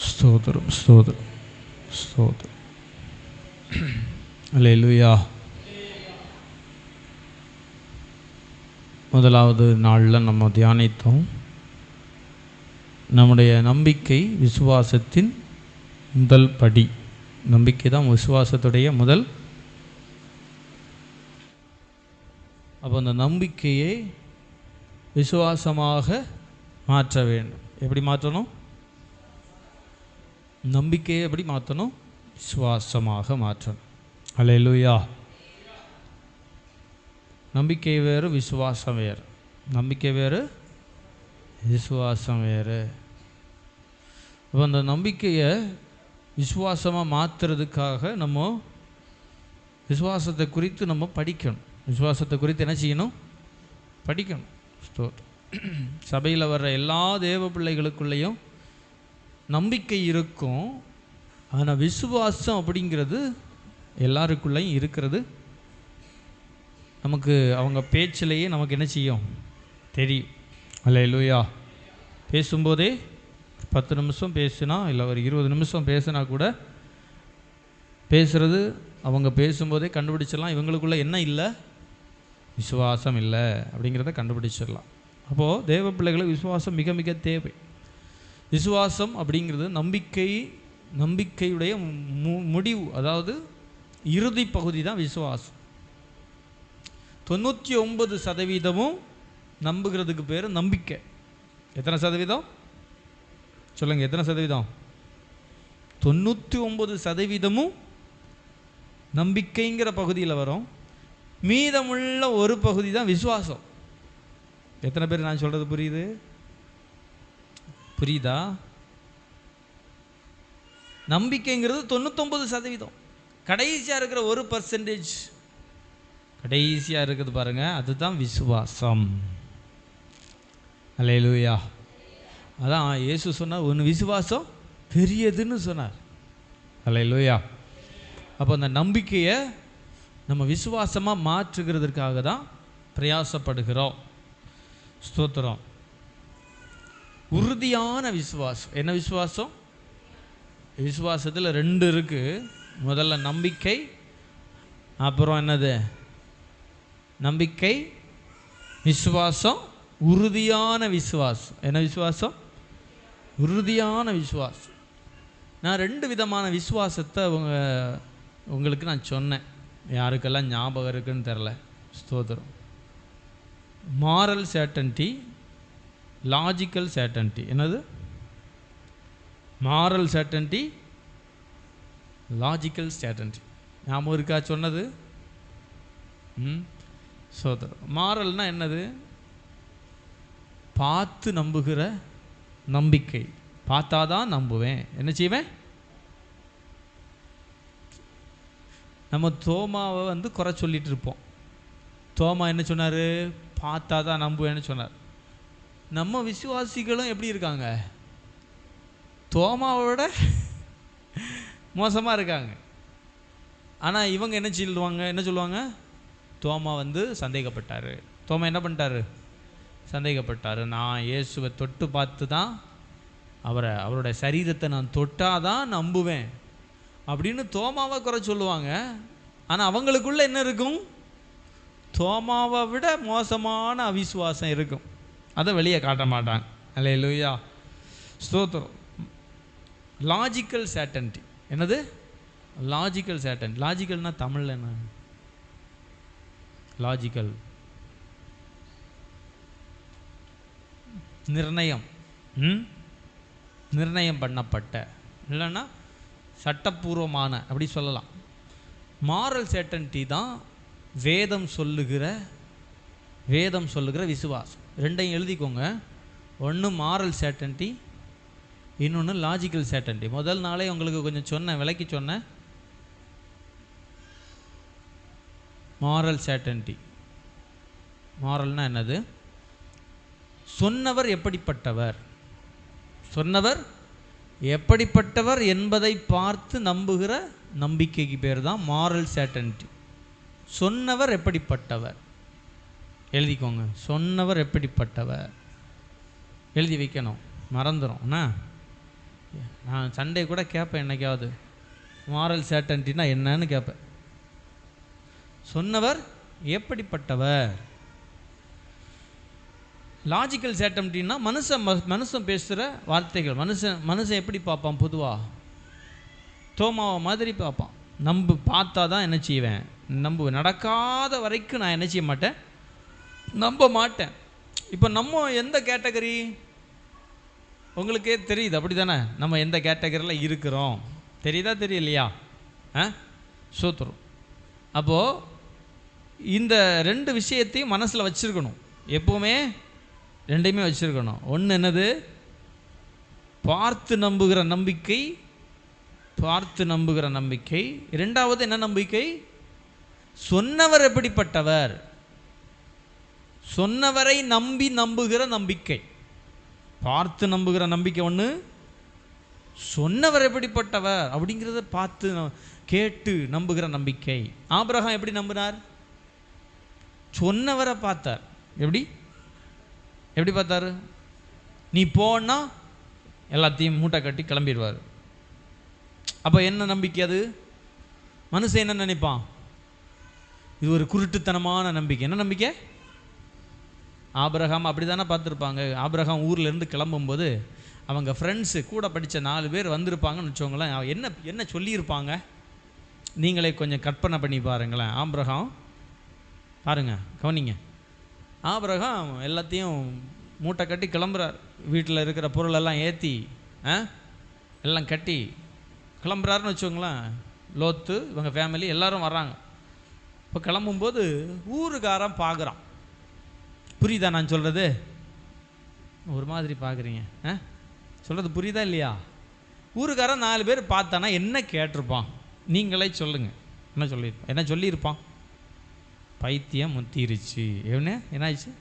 ஸ்தோத்திரம் ஸ்தோத்திரம் ஸ்தோத்திரம். அல்லேலூயா. முதலாவது நாளில் நம்ம தியானித்தோம், நம்முடைய நம்பிக்கை விசுவாசத்தின் முதல் படி. நம்பிக்கை தான் விசுவாசத்துடைய முதல். அப்போ அந்த நம்பிக்கையை விசுவாசமாக மாற்ற வேண்டும். எப்படி மாற்றணும்? நம்பிக்கையை எப்படி மாற்றணும்? விசுவாசமாக மாற்றணும். அல்லேலூயா. நம்பிக்கை வேறு, விசுவாசம் வேறு. நம்பிக்கை வேறு, விசுவாசம் வேறு. அப்போ அந்த நம்பிக்கையை விசுவாசமாக மாற்றுறதுக்காக நம்ம விசுவாசத்தை குறித்து நம்ம படிக்கணும். விசுவாசத்தை குறித்து என்ன செய்யணும்? படிக்கணும். சபையில் வர்ற எல்லா தேவ பிள்ளைகளுக்குள்ளேயும் நம்பிக்கை இருக்கும், ஆனால் விசுவாசம் அப்படிங்கிறது எல்லாருக்குள்ளேயும் இருக்கிறது. நமக்கு அவங்க பேச்சிலேயே நமக்கு என்ன செய்யும்? தெரியும். அல்லேலூயா. பேசும்போதே 10 நிமிஷம் பேசினா, இல்லை ஒரு 20 நிமிஷம் பேசினா கூட பேசுகிறது அவங்க பேசும்போதே கண்டுபிடிச்சிடலாம் இவங்களுக்குள்ள என்ன இல்லை, விசுவாசம் இல்லை அப்படிங்கிறத கண்டுபிடிச்சிடலாம். அப்போது தேவ பிள்ளைகளுக்கு விசுவாசம் மிக மிக தேவை. விசுவாசம் அப்படிங்கிறது நம்பிக்கையுடைய முடிவு, அதாவது இறுதி பகுதி தான் விசுவாசம். 99% நம்புகிறதுக்கு பேர் நம்பிக்கை. எத்தனை சதவீதம் சொல்லுங்கள்? எத்தனை சதவீதம்? 99% நம்பிக்கைங்கிற பகுதியில் வரும். மீதமுள்ள ஒரு பகுதி தான் விசுவாசம். எத்தனை பேர் நான் சொல்கிறது புரியுதா? நம்பிக்கைங்கிறது 99%. கடைசியாக இருக்கிற 1% கடைசியாக இருக்குது பாருங்க, அதுதான் விசுவாசம். அல்லேலூயா. அதான் இயேசு சொன்னார், உன் விசுவாசம் பெரியதுன்னு சொன்னார். அல்லேலூயா. அப்போ அந்த நம்பிக்கையை நம்ம விசுவாசமாக மாற்றுகிறதுக்காக தான் பிரயாசப்படுகிறோம். ஸ்தோத்திரம். உறுதியான விசுவாசம். என்ன விசுவாசம்? விசுவாசத்தில் 2 இருக்குது. முதல்ல நம்பிக்கை, அப்புறம் என்னது? நம்பிக்கை, விசுவாசம், உறுதியான விசுவாசம். என்ன விசுவாசம்? உறுதியான விசுவாசம். நான் 2 விதமான விசுவாசத்தை உங்களுக்கு நான் சொன்னேன். யாருக்கெல்லாம் ஞாபகம் இருக்குன்னு தெரில. ஸ்தோத்திரம். Moral certainty, logical certainty. என்னது? Moral certainty, logical certainty. ஞாபகம் இருக்கா சொன்னது? ஸ்தோத்திரம். மாரல்னா என்னது? பார்த்து நம்புகிற நம்பிக்கை. பார்த்தாதான் நம்புவேன். என்ன செய்வேன்? நம்ம தோமாவை குறை சொல்லிட்டு இருப்போம். தோமா என்ன சொன்னார்? பார்த்தா தான் நம்புவேன்னு சொன்னார். நம்ம விசுவாசிகளும் எப்படி இருக்காங்க? தோமாவோட மோசமாக இருக்காங்க. ஆனால் இவங்க என்ன சொல்லுவாங்க? தோமா சந்தேகப்பட்டார். தோமா என்ன பண்ணிட்டாரு? சந்தேகப்பட்டார். நான் இயேசுவை தொட்டு பார்த்து தான் அவருடைய சரீரத்தை நான் தொட்டாதான் நம்புவேன் அப்படின்னு தோமாவை குறை சொல்லுவாங்க. ஆனால் அவங்களுக்குள்ள என்ன இருக்கும்? தோமாவை விட மோசமான அவிசுவாசம் இருக்கும். அதை வெளியே காட்ட மாட்டாங்க. அல்லேலூயா. ஸ்தோத்திரம். Logical certainty. என்னது? லாஜிக்கல் சர்டன்டி. லாஜிக்கல்னா தமிழில் என்ன? லாஜிக்கல் நிர்ணயம். நிர்ணயம் பண்ணப்பட்ட, இல்லைன்னா சட்டப்பூர்வமான, அப்படி சொல்லலாம். மாரல் சர்டன்டி தான் வேதம் சொல்லுகிற விசுவாசம். 2ஐயும் எழுதிக்கோங்க. ஒன்று மாரல் சர்டன்டி, இன்னொன்று லாஜிக்கல் சர்டன்டி. முதல் நாளே உங்களுக்கு கொஞ்சம் விளக்கி சொன்னேன். மாரல் சர்டன்டி. மாரல்னா என்னது? சொன்னவர் எப்படிப்பட்டவர் என்பதை பார்த்து நம்புகிற நம்பிக்கைக்கு பேர் தான் மாரல் சர்டன்டி. சொன்னவர் எப்படிப்பட்டவர் எழுதிக்கோங்க. சொன்னவர் எப்படிப்பட்டவர் எழுதி வைக்கணும், மறந்துடும். நான் சண்டே கூட கேட்பேன், என்னைக்காவது மாரல் சேட்டன்ட்டினா என்னன்னு கேட்பேன். சொன்னவர் எப்படிப்பட்டவர்? லாஜிக்கல் சேட்டன்ட்டின்னா மனுஷன் பேசுகிற வார்த்தைகள். மனுஷன் எப்படி பார்ப்பான்? பொதுவாக தோமாவை மாதிரி பார்ப்பான். பார்த்தா தான் என்ன செய்வேன்? நடக்காத வரைக்கும் நான் என்ன செய்ய மாட்டேன்? நம்ப மாட்டேன். இப்போ நம்ம எந்த கேட்டகரி உங்களுக்கே தெரியுது, அப்படி தானே? நம்ம எந்த கேட்டகரியில் இருக்கிறோம் தெரியுதா, தெரியலையா? சூத்திரம். அப்போது இந்த ரெண்டு விஷயத்தையும் மனசில் வச்சுருக்கணும், எப்போவுமே ரெண்டையுமே வச்சுருக்கணும். ஒன்று என்னது? பார்த்து நம்புகிற நம்பிக்கை. இரண்டாவது என்ன நம்பிக்கை? சொன்னவர் எப்படிப்பட்டவர், சொன்னவரை நம்புகிற நம்பிக்கை. பார்த்து நம்புகிற நம்பிக்கை ஒன்று, சொன்னவர் எப்படிப்பட்டவர் அப்படிங்கிறத பார்த்து கேட்டு நம்புகிற நம்பிக்கை. ஆபிரகாம் எப்படி நம்பினார்? சொன்னவரை பார்த்தார். எப்படி பார்த்தாரு? நீ போனா எல்லாத்தையும் மூட்டை கட்டி கிளம்பிடுவார். அப்போ என்ன நம்பிக்கை அது? மனுஷன் என்ன நினைப்பான்? இது ஒரு குருட்டுத்தனமான நம்பிக்கை. என்ன நம்பிக்கை? ஆபிரகாம் அப்படி தானே பார்த்துருப்பாங்க. ஆபிரகாம் ஊர்லேருந்து கிளம்பும்போது அவங்க ஃப்ரெண்ட்ஸு கூட படித்த 4 பேர் வந்திருப்பாங்கன்னு வச்சுக்கோங்களேன். என்ன சொல்லியிருப்பாங்க? நீங்களே கொஞ்சம் கற்பனை பண்ணி பாருங்களேன். ஆபிரகாம் பாருங்க, கவனிங்க. ஆபிரகாம் எல்லாத்தையும் மூட்டை கட்டி கிளம்புறார். வீட்டில் இருக்கிற பொருளெல்லாம் ஏற்றி எல்லாம் கட்டி கிளம்புறாருன்னு வச்சுக்கோங்களேன். லோத்து இவங்க ஃபேமிலி எல்லோரும் வர்றாங்க. இப்போ கிளம்பும்போது ஊருக்காரன் பார்க்குறான். புரியுதா நான் சொல்கிறது? ஒரு மாதிரி பார்க்குறீங்க. சொல்கிறது புரியுதா இல்லையா? ஊருக்காரன் 4 பேர் பார்த்தானா என்ன கேட்டிருப்பான்? நீங்களே சொல்லுங்கள். என்ன சொல்லியிருப்பான்? பைத்தியம் முத்திருச்சு. என்ன ஆயிடுச்சு?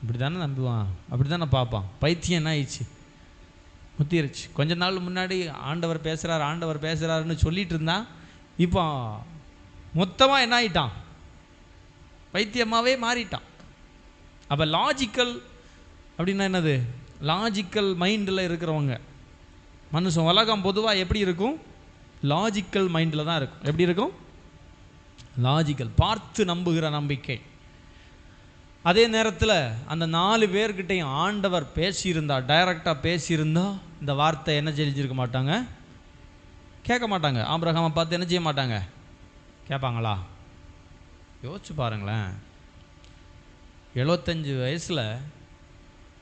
இப்படி தானே நம்புவான், அப்படி தானே பார்ப்பான். பைத்தியம் என்ன ஆயிடுச்சு? முத்திருச்சு. கொஞ்ச நாள் முன்னாடி ஆண்டவர் பேசுகிறாருன்னு சொல்லிட்டு இருந்தான். இப்போ மொத்தமாக என்ன ஆகிட்டான்? பைத்தியமாகவே மாறிட்டான். அப்போ லாஜிக்கல் அப்படின்னா என்னது? லாஜிக்கல் மைண்டில் இருக்கிறவங்க மனுஷன் உலகம் பொதுவாக எப்படி இருக்கும்? லாஜிக்கல் மைண்டில் தான் இருக்கும். எப்படி இருக்கும்? லாஜிக்கல், பார்த்து நம்புகிற நம்பிக்கை. அதே நேரத்தில் அந்த 4 பேர்கிட்டையும் ஆண்டவர் பேசியிருந்தா, டைரக்டாக பேசியிருந்தா, இந்த வார்த்தை என்ன செஞ்சிருக்க மாட்டாங்க? கேட்க மாட்டாங்க. ஆபிரகாமை பார்த்து என்ன செய்ய மாட்டாங்க? கேட்பாங்களா? யோசிச்சு பாருங்களேன். 75 வயசில்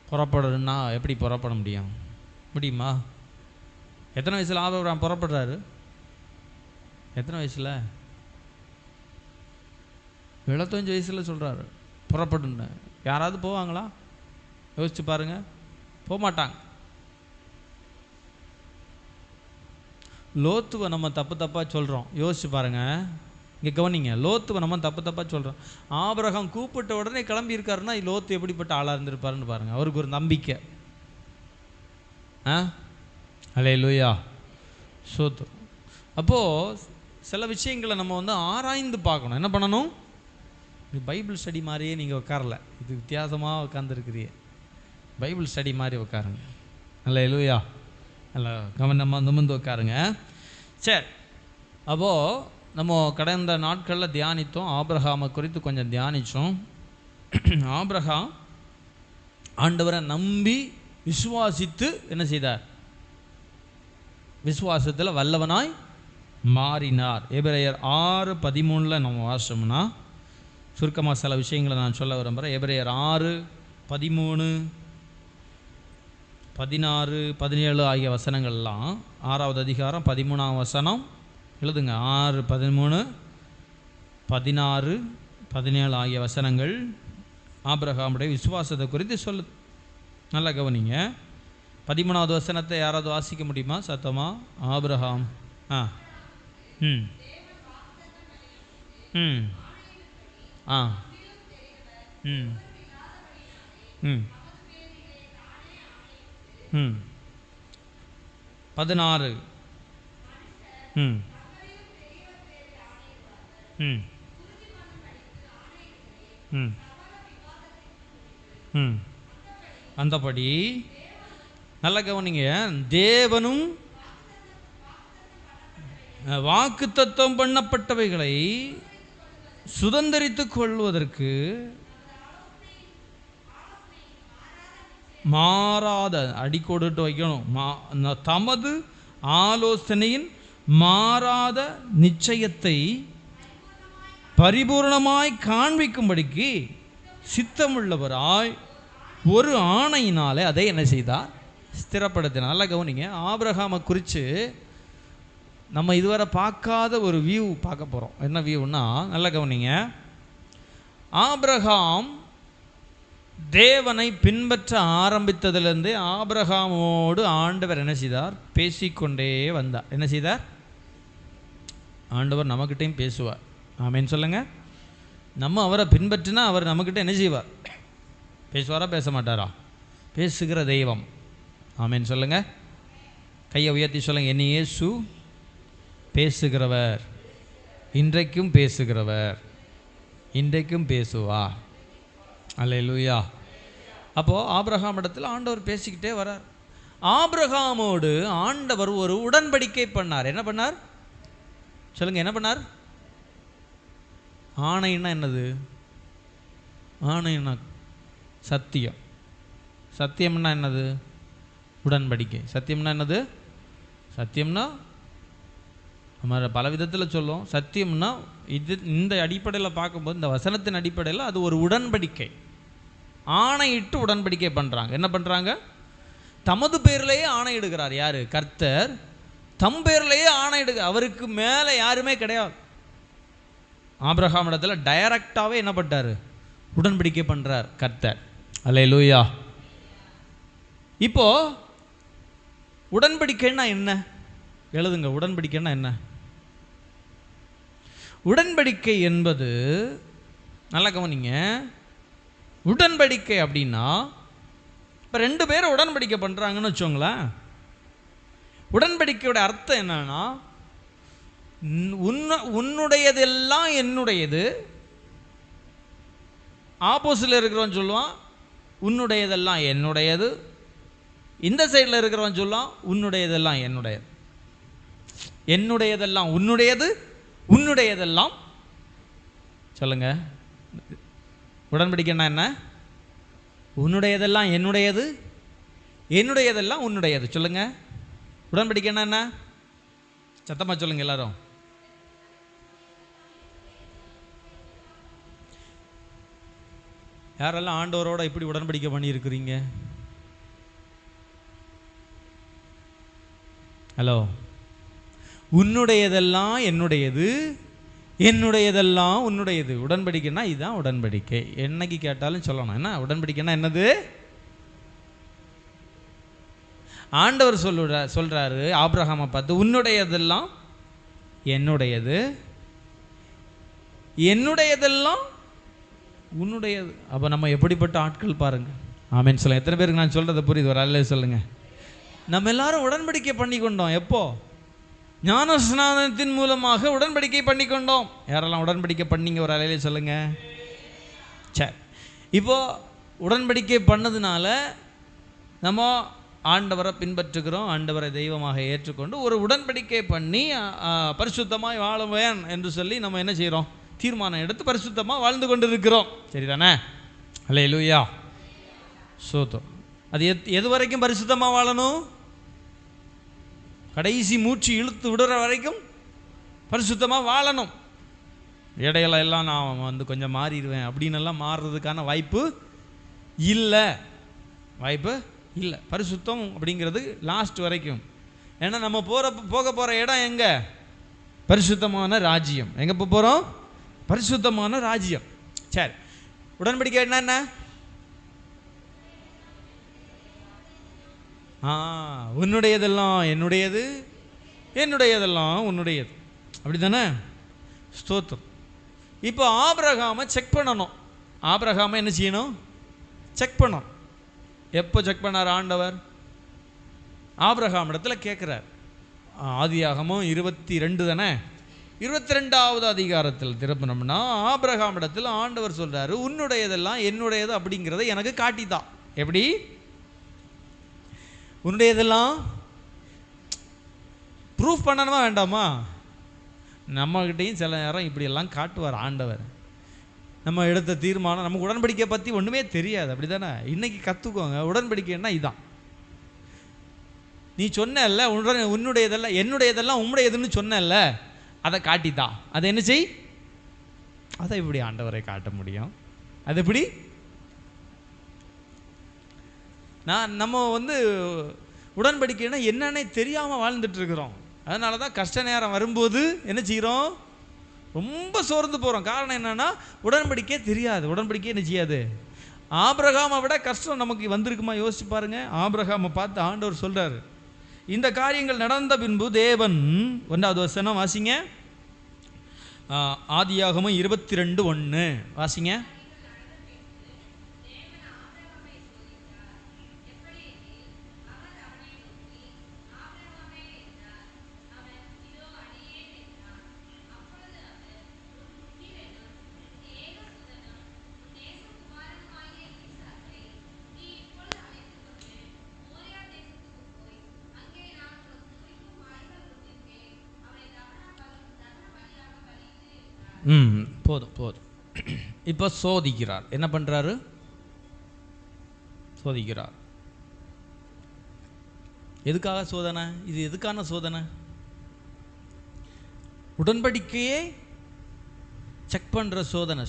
புறப்படணுன்னா எப்படி புறப்பட முடியுமா? எத்தனை வயசில் ஆபிரகாம் புறப்படுறாரு? எத்தனை வயசில்? 75 வயசில் சொல்கிறாரு புறப்படுன்னு. யாராவது போவாங்களா? யோசிச்சு பாருங்க, போக மாட்டாங்க. லோத்துவை நம்ம தப்பாக சொல்கிறோம். யோசிச்சு பாருங்க, இங்கே கவனிங்க. லோத்துவை நம்ம தப்பாக சொல்கிறோம். ஆபிரகாம் கூப்பிட்ட உடனே கிளம்பி இருக்காருன்னா லோத்து எப்படிப்பட்ட ஆளாக இருந்திருப்பாருன்னு பாருங்கள். அவருக்கு ஒரு நம்பிக்கை. அல்லேலூயா, சோத்திரம். அப்போது சில விஷயங்களை நம்ம ஆராய்ந்து பார்க்கணும். என்ன பண்ணணும்? இது பைபிள் ஸ்டடி மாதிரியே நீங்கள் உட்காரல, இது வித்தியாசமாக உட்காந்துருக்குறிய. பைபிள் ஸ்டடி மாதிரி உட்காருங்க. அல்லேலூயா, நல்லா கவனமாக நிமிர்ந்து உட்காருங்க. சரி, அப்போது நம்ம கடந்த நாட்களில் தியானித்தோம். ஆபிரகாமை குறித்து கொஞ்சம் தியானித்தோம். ஆபிரகாம் ஆண்டவரை நம்பி விசுவாசித்து என்ன செய்தார்? விசுவாசத்தில் வல்லவனாய் மாறினார். எபிரேயர் 6:13 நம்ம வாசிச்சோம்னா, சுருக்கமாக சில விஷயங்களை நான் சொல்ல விரும்புகிறேன். எபிரேயர் 6:13, 16, 17 ஆகிய வசனங்கள்லாம் 6வது அதிகாரம் 13ஆம் வசனம் எழுதுங்க. 6, 13, 16, 17 ஆகிய வசனங்கள் ஆபிரகாமுடைய விசுவாசத்தை குறித்து சொல்லுது. நல்லா கவனிங்க. 13வது வசனத்தை யாராவது வாசிக்க முடியுமா சத்தமா? ஆபிரகாம் ம் ம் ம் ம் 16 அந்தபடி நல்ல கவனிங்க. தேவனும் வாக்குத்தத்தம் பண்ணப்பட்டவைகளை சுதந்தரித்துக் கொள்வதற்கு மாறாத அடிக்கோடிட்டு வைக்கணும். தமது ஆலோசனையின் மாறாத நிச்சயத்தை பரிபூர்ணமாய் காண்பிக்கும்படிக்கு சித்தமுள்ளவராய் ஒரு ஆணையினாலே அதை என்ன செய்தார்? ஸ்திரப்படுத்தினார். நல்லா கவனிங்க. ஆபிரகாமை குறித்து நம்ம இதுவரை பார்க்காத ஒரு வியூ பார்க்க போகிறோம். என்ன வியூன்னா, நல்லா கவனிங்க. ஆபிரகாம் தேவனை பின்பற்ற ஆரம்பித்ததிலிருந்து ஆபிரகாமோடு ஆண்டவர் என்ன செய்தார்? பேசிக்கொண்டே வந்தார். என்ன செய்தார்? ஆண்டவர் நம்மக்கிட்டையும் பேசுவார். ஆமேன்னு சொல்லுங்கள். நம்ம அவரை பின்பற்றினா அவர் நம்மக்கிட்ட என்ன செய்வார்? பேசுவாரா பேச மாட்டாரா? பேசுகிற தெய்வம். ஆமேன்னு சொல்லுங்கள். கையை உயர்த்தி சொல்லுங்கள். என் இயேசு பேசுகிறவர், இன்றைக்கும் பேசுகிறவர், இன்றைக்கும் பேசுவார். அல்லேலூயா. அப்போது ஆபிரகாம் இடத்துல ஆண்டவர் பேசிக்கிட்டே வரார். ஆபிரகாமோடு ஆண்டவர் ஒரு உடன்படிக்கை பண்ணார். என்ன பண்ணார் சொல்லுங்கள்? என்ன பண்ணார்? ஆணைன்னா என்னது? ஆணைன்னா சத்தியம். சத்தியம்னா என்னது? உடன்படிக்கை. சத்தியம்னா என்னது? சத்தியம்னா நம்ம பல விதத்தில் சொல்லுவோம். சத்தியம்னா இந்த அடிப்படையில் பார்க்கும்போது, இந்த வசனத்தின் அடிப்படையில் அது ஒரு உடன்படிக்கை. ஆணையிட்டு உடன்படிக்கை பண்ணுறாங்க. என்ன பண்ணுறாங்க? தமது பேர்லேயே ஆணையிடுகிறார். யார்? கர்த்தர் தம் பேர்லேயே ஆணையிடுக. அவருக்கு மேலே யாருமே கிடையாது. ஆபிரகாம் இடத்துல டைரக்டாகவே என்ன பண்ணார்? உடன்படிக்கை பண்ணுறார் கர்த்தர். அல்லேலூயா. இப்போ உடன்படிக்கைன்னா என்ன? எழுதுங்க. உடன்படிக்கைன்னா என்ன? உடன்படிக்கை என்பது, நல்லா கவனிங்க, உடன்படிக்கை அப்படின்னா இப்போ 2 பேரும் உடன்படிக்கை பண்ணுறாங்கன்னு வச்சோங்களேன். உடன்படிக்கையோட அர்த்தம் என்னன்னா, உன்னுடையதெல்லாம் என்னுடையது. ஆப்போசிட்டில் இருக்கிறவன் சொல்லுவான் உன்னுடையதெல்லாம் என்னுடையது. இந்த சைடில் இருக்கிறவன் சொல்லுவான் உன்னுடையதெல்லாம் என்னுடையது. என்னுடையதெல்லாம் உன்னுடையது, உன்னுடையதெல்லாம். சொல்லுங்க. உடன்படிக்கைன்னா என்ன? உன்னுடையதெல்லாம் என்னுடையது, என்னுடையதெல்லாம் உன்னுடையது. சொல்லுங்க. உடன்படிக்கைன்னா என்ன? சத்தமாக சொல்லுங்க எல்லாரும். யாரெல்லாம் ஆண்டவரோட இப்படி உடன்படிக்கை பண்ணியிருக்கிறீங்க? ஹலோ. உன்னுடையதெல்லாம் என்னுடையது, என்னுடையதெல்லாம் உன்னுடையது. உடன்படிக்கைன்னா இதுதான் உடன்படிக்கை. என்னைக்கு கேட்டாலும் சொல்லணும். என்ன உடன்படிக்கைன்னா என்னது? ஆண்டவர் சொல்றாரு ஆபிரகாமை பார்த்து, உன்னுடையதெல்லாம் என்னுடையது, என்னுடையதெல்லாம் உன்னுடையது. அப்போ நம்ம எப்படிப்பட்ட ஆட்கள் பாருங்க. ஆமேன்னு சொல்லுங்க. எத்தனை பேருக்கு நான் சொல்றதை புரியுது? ஒரு அல்ல சொல்லுங்க. நம்ம எல்லாரும் உடன்படிக்கை பண்ணி கொண்டோம். எப்போ? ஞான ஸ்நானத்தின் மூலமாக உடன்படிக்கை பண்ணி கொண்டோம். யாரெல்லாம் உடன்படிக்கை பண்ணீங்க? ஒரு அலையில சொல்லுங்க. சரி. இப்போ உடன்படிக்கை பண்ணதுனால நம்ம ஆண்டவரை பின்பற்றுகிறோம். ஆண்டவரை தெய்வமாக ஏற்றுக்கொண்டு ஒரு உடன்படிக்கை பண்ணி பரிசுத்தமாய் வாழுவேன் என்று சொல்லி நம்ம என்ன செய்கிறோம்? தீர்மானம் எடுத்து பரிசுத்தமாக வாழ்ந்து கொண்டு இருக்கிறோம். சரிதானே? அல்லேலூயா. சோதம். அது எது வரைக்கும் பரிசுத்தமாக வாழணும்? கடைசி மூச்சு இழுத்து விடுற வரைக்கும் பரிசுத்தமாக வாழணும். இடையில எல்லாம் நான் கொஞ்சம் மாறிடுவேன் அப்படின்னு எல்லாம் மாறுறதுக்கான வாய்ப்பு இல்லை. வாய்ப்பு இல்லை. பரிசுத்தம் அப்படிங்கிறது லாஸ்ட் வரைக்கும். ஏன்னா நம்ம போக போகிற இடம் எங்கே? பரிசுத்தமான ராஜ்யம். எங்கே போகிறோம்? பரிசுத்தமான ராஜ்யம். சரி. உடன்படிக்கை என்ன? உன்னுடையதெல்லாம் என்னுடையது, என்னுடையதெல்லாம் உன்னுடையது. அப்படி தானே? ஸ்தோத்திரம். இப்போ ஆபிரகாமை செக் பண்ணணும். ஆபிரகாமை என்ன செய்யணும்? செக் பண்ணணும். எப்போ செக் பண்ணார் ஆண்டவர்? ஆபிரகாம் இடத்துல கேட்குறார். ஆதியாகமம் 22 தானே? 22வது அதிகாரத்தில் திருப்பினோம்னா ஆபிரகாம் இடத்துல ஆண்டவர் சொல்றாரு, உன்னுடையதெல்லாம் என்னுடையது அப்படிங்கிறத எனக்கு காட்டித்தான். எப்படி? உன்னுடையதெல்லாம் ப்ரூஃப் பண்ணணுமா வேண்டாமா? நம்மகிட்டையும் சில நேரம் இப்படியெல்லாம் காட்டுவார் ஆண்டவர். நம்ம எடுத்த தீர்மானம், நமக்கு உடன்படிக்கை பற்றி ஒன்றுமே தெரியாது, அப்படி தானே? இன்றைக்கி கற்றுக்கோங்க. உடன்படிக்கைன்னா இதுதான். நீ சொன்னல்ல உன்னுடையதெல்லாம் என்னுடையதெல்லாம் உம்முடையதுன்னு சொன்னல்ல, அதை காட்டித்தா. அதை என்ன செய்? அதை எப்படி ஆண்டவரை காட்ட முடியும்? அது எப்படி? நம்ம உடன்படிக்கைன்னா என்னன்னே தெரியாமல் வாழ்ந்துட்டுருக்குறோம். அதனால தான் கஷ்ட நேரம் வரும்போது என்ன செய்கிறோம்? ரொம்ப சோர்ந்து போகிறோம். காரணம் என்னென்னா உடன்படிக்கை தெரியாது. உடன்படிக்கை என்ன செய்யாது. ஆபிரகாமை விட கஷ்டம் நமக்கு வந்திருக்குமா? யோசிச்சு பாருங்க. ஆபிரகாமை பார்த்து ஆண்டவர் சொல்கிறார், இந்த காரியங்கள் நடந்த பின்பு தேவன், 1வது வசனம் வாசிங்க, ஆதியாகமம் 22:1 வாசிங்க. போதும். இப்போ சோதிக்கிறார். என்ன பண்ணுறாரு? சோதிக்கிறார். எதுக்காக சோதனை? இது எதுக்கான சோதனை? உடன்படிக்கையே செக் பண்ணுற சோதனை.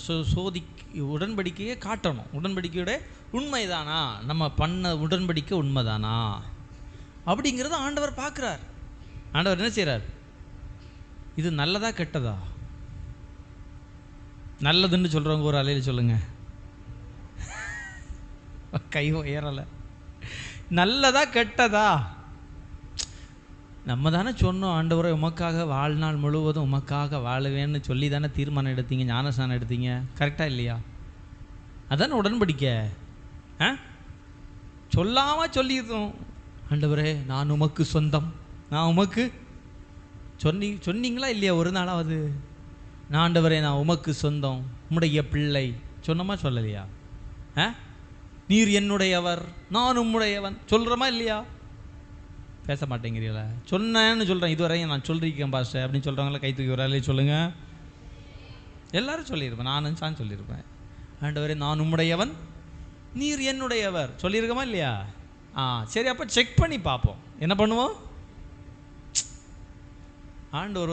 உடன்படிக்கையை காட்டணும். உடன்படிக்கையோட உண்மைதானா, நம்ம பண்ண உடன்படிக்கை உண்மைதானா அப்படிங்கிறத ஆண்டவர் பார்க்குறார். ஆண்டவர் என்ன செய்கிறார்? இது நல்லதா கெட்டதா? நல்லதுன்னு சொல்கிறவங்க ஒரு அலையில் சொல்லுங்க. கை ஏறலை. நல்லதா கெட்டதா? நம்ம தானே சொன்னோம், ஆண்டவரை உமக்காக வாழ்நாள் முழுவதும் உமக்காக வாழுவேன்னு சொல்லி தானே தீர்மானம் எடுத்தீங்க, ஞானஸ்நானம் எடுத்தீங்க. கரெக்டாக இல்லையா? அதானே உடன்படிக்கை. சொல்லாமல் சொல்லியிருந்தோம், ஆண்டவரே நான் உமக்கு சொந்தம், நான் உமக்கு சொன்னீங்களா இல்லையா? ஒரு நாளாவது நான் ஆண்டவரே நான் உமக்கு சொந்தம், உம்முடைய பிள்ளை சொன்னமா சொல்லலையா? நீர் என்னுடையவர், நான் உம்முடையவன் சொல்கிறோமா இல்லையா? பேச மாட்டேங்கிறீங்களா? சொன்னேன்னு சொல்கிறேன், இதுவரையும் நான் சொல்லியிருக்கேன் பாஸ்டர் அப்படின்னு சொல்கிறவங்கள கை தூக்கி வராலே சொல்லுங்கள். எல்லாரும் சொல்லியிருப்பேன், நானும் சொல்லியிருப்பேன். ஆண்டவரே நான் உம்முடையவன், நீர் என்னுடையவர் சொல்லியிருக்கோமா இல்லையா? சரி, அப்போ செக் பண்ணி பார்ப்போம். என்ன பண்ணுவோம்? ஆண்டவர்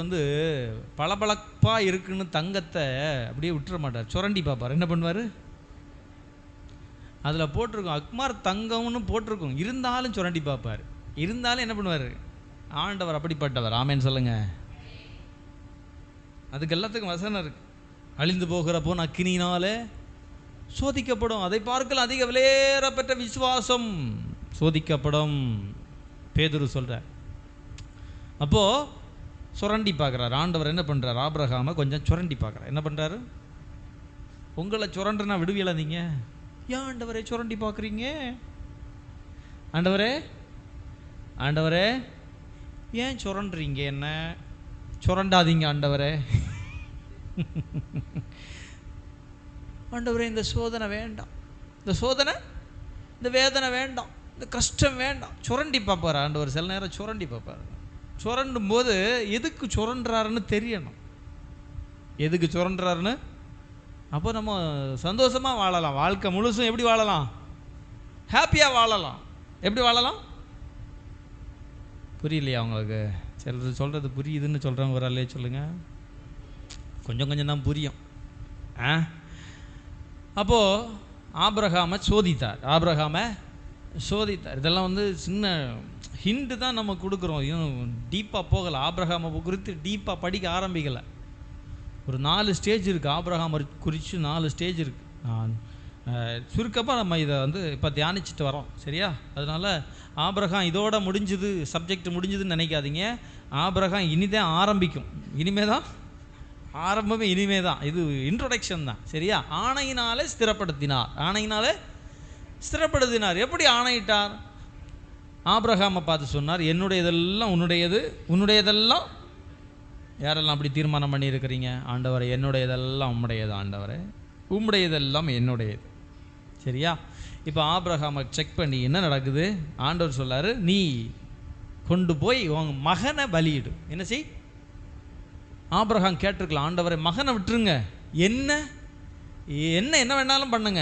பளபளப்பாக இருக்குன்னு தங்கத்தை அப்படியே விட்டுற மாட்டார், சுரண்டி பார்ப்பார். என்ன பண்ணுவார்? அதில் போட்டிருக்கோம் அக்மார் தங்கம்னு போட்டிருக்கோம், இருந்தாலும் சுரண்டி பார்ப்பார். இருந்தாலும் என்ன பண்ணுவார்? ஆண்டவர் அப்படிப்பட்டவர். ஆமேன்னு சொல்லுங்க. அதுக்கு எல்லாத்துக்கும் வசனம் இருக்கு. அழிந்து போகிற போன் அக்கினியினாலே சோதிக்கப்படும், அதை பார்க்கலாம் அதிக விலையேறப்பட்ட விசுவாசம் சோதிக்கப்படும் பேதுரு சொல்கிறார். அப்போது சுரண்டி பார்க்குறாரு ஆண்டவர். என்ன பண்ணுறாரு? ஆபிரகாமை கொஞ்சம் சுரண்டி பார்க்குறாரு. என்ன பண்ணுறாரு? உங்களை சுரண்டுனா விடுவியல நீங்கள்? ஏன் ஆண்டவரே சுரண்டி பார்க்குறீங்க? ஆண்டவரே ஏன் சுரண்டுறீங்க? என்ன சுரண்டாதீங்க ஆண்டவரே. ஆண்டவரே இந்த சோதனை வேண்டாம், இந்த வேதனை வேண்டாம், இந்த கஷ்டம் வேண்டாம். சுரண்டி பார்ப்பார் ஆண்டவர். சில நேரம் சுரண்டி பார்ப்பார். சுரண்டும் போது எதுக்கு சுரண்டுறாருன்னு தெரியணும். எதுக்கு சுரண்டுறாருன்னு. அப்போ நம்ம சந்தோஷமாக வாழலாம். வாழ்க்கை முழுசும் எப்படி வாழலாம்? ஹாப்பியாக வாழலாம். எப்படி வாழலாம்? புரியலையா உங்களுக்கு? சிலர் சொல்கிறது புரியுதுன்னு சொல்கிறவங்க ஒரு ஆளே சொல்லுங்கள். கொஞ்சம் தான் புரியும். அப்போது ஆபிரகாமை சோதித்தார். இதெல்லாம் சின்ன ஹிண்டு தான் நம்ம கொடுக்குறோம். இன்னும் டீப்பாக போகலை. ஆபிரகாமை குறித்து டீப்பாக படிக்க ஆரம்பிக்கலை. ஒரு 4 ஸ்டேஜ் இருக்குது. ஆபிரகாமை குறித்து 4 ஸ்டேஜ் இருக்குது. சுருக்கமாக நம்ம இதை இப்போ தியானிச்சுட்டு வரோம், சரியா? அதனால் ஆபிரகாம் இதோட முடிஞ்சுது, சப்ஜெக்ட் முடிஞ்சுதுன்னு நினைக்காதீங்க. ஆபிரகாம் இனிதான் ஆரம்பிக்கும். இனிமே தான் ஆரம்பமே, இனிமே தான். இது இன்ட்ரோடக்ஷன் தான், சரியா? ஆணையினாலே ஸ்திரப்படுத்தினார். எப்படி ஆணையிட்டார்? ஆபிரகாமை பார்த்து சொன்னார், என்னுடையதெல்லாம் உன்னுடையது, உன்னுடையதெல்லாம். யாரெல்லாம் அப்படி தீர்மானம் பண்ணியிருக்கிறீங்க? ஆண்டவரை என்னுடையதெல்லாம் உம்முடையது, ஆண்டவரை உம்முடையதெல்லாம் என்னுடையது, சரியா? இப்போ ஆபிரகாமை செக் பண்ணி என்ன நடக்குது? ஆண்டவர் சொல்லாரு, நீ கொண்டு போய் உன் மகனை பலியிடு. என்ன செய்? ஆபிரகாம் கேட்டிருக்கலாம், ஆண்டவரை மகனை விட்டுருங்க, என்ன என்ன என்ன வேணாலும் பண்ணுங்க.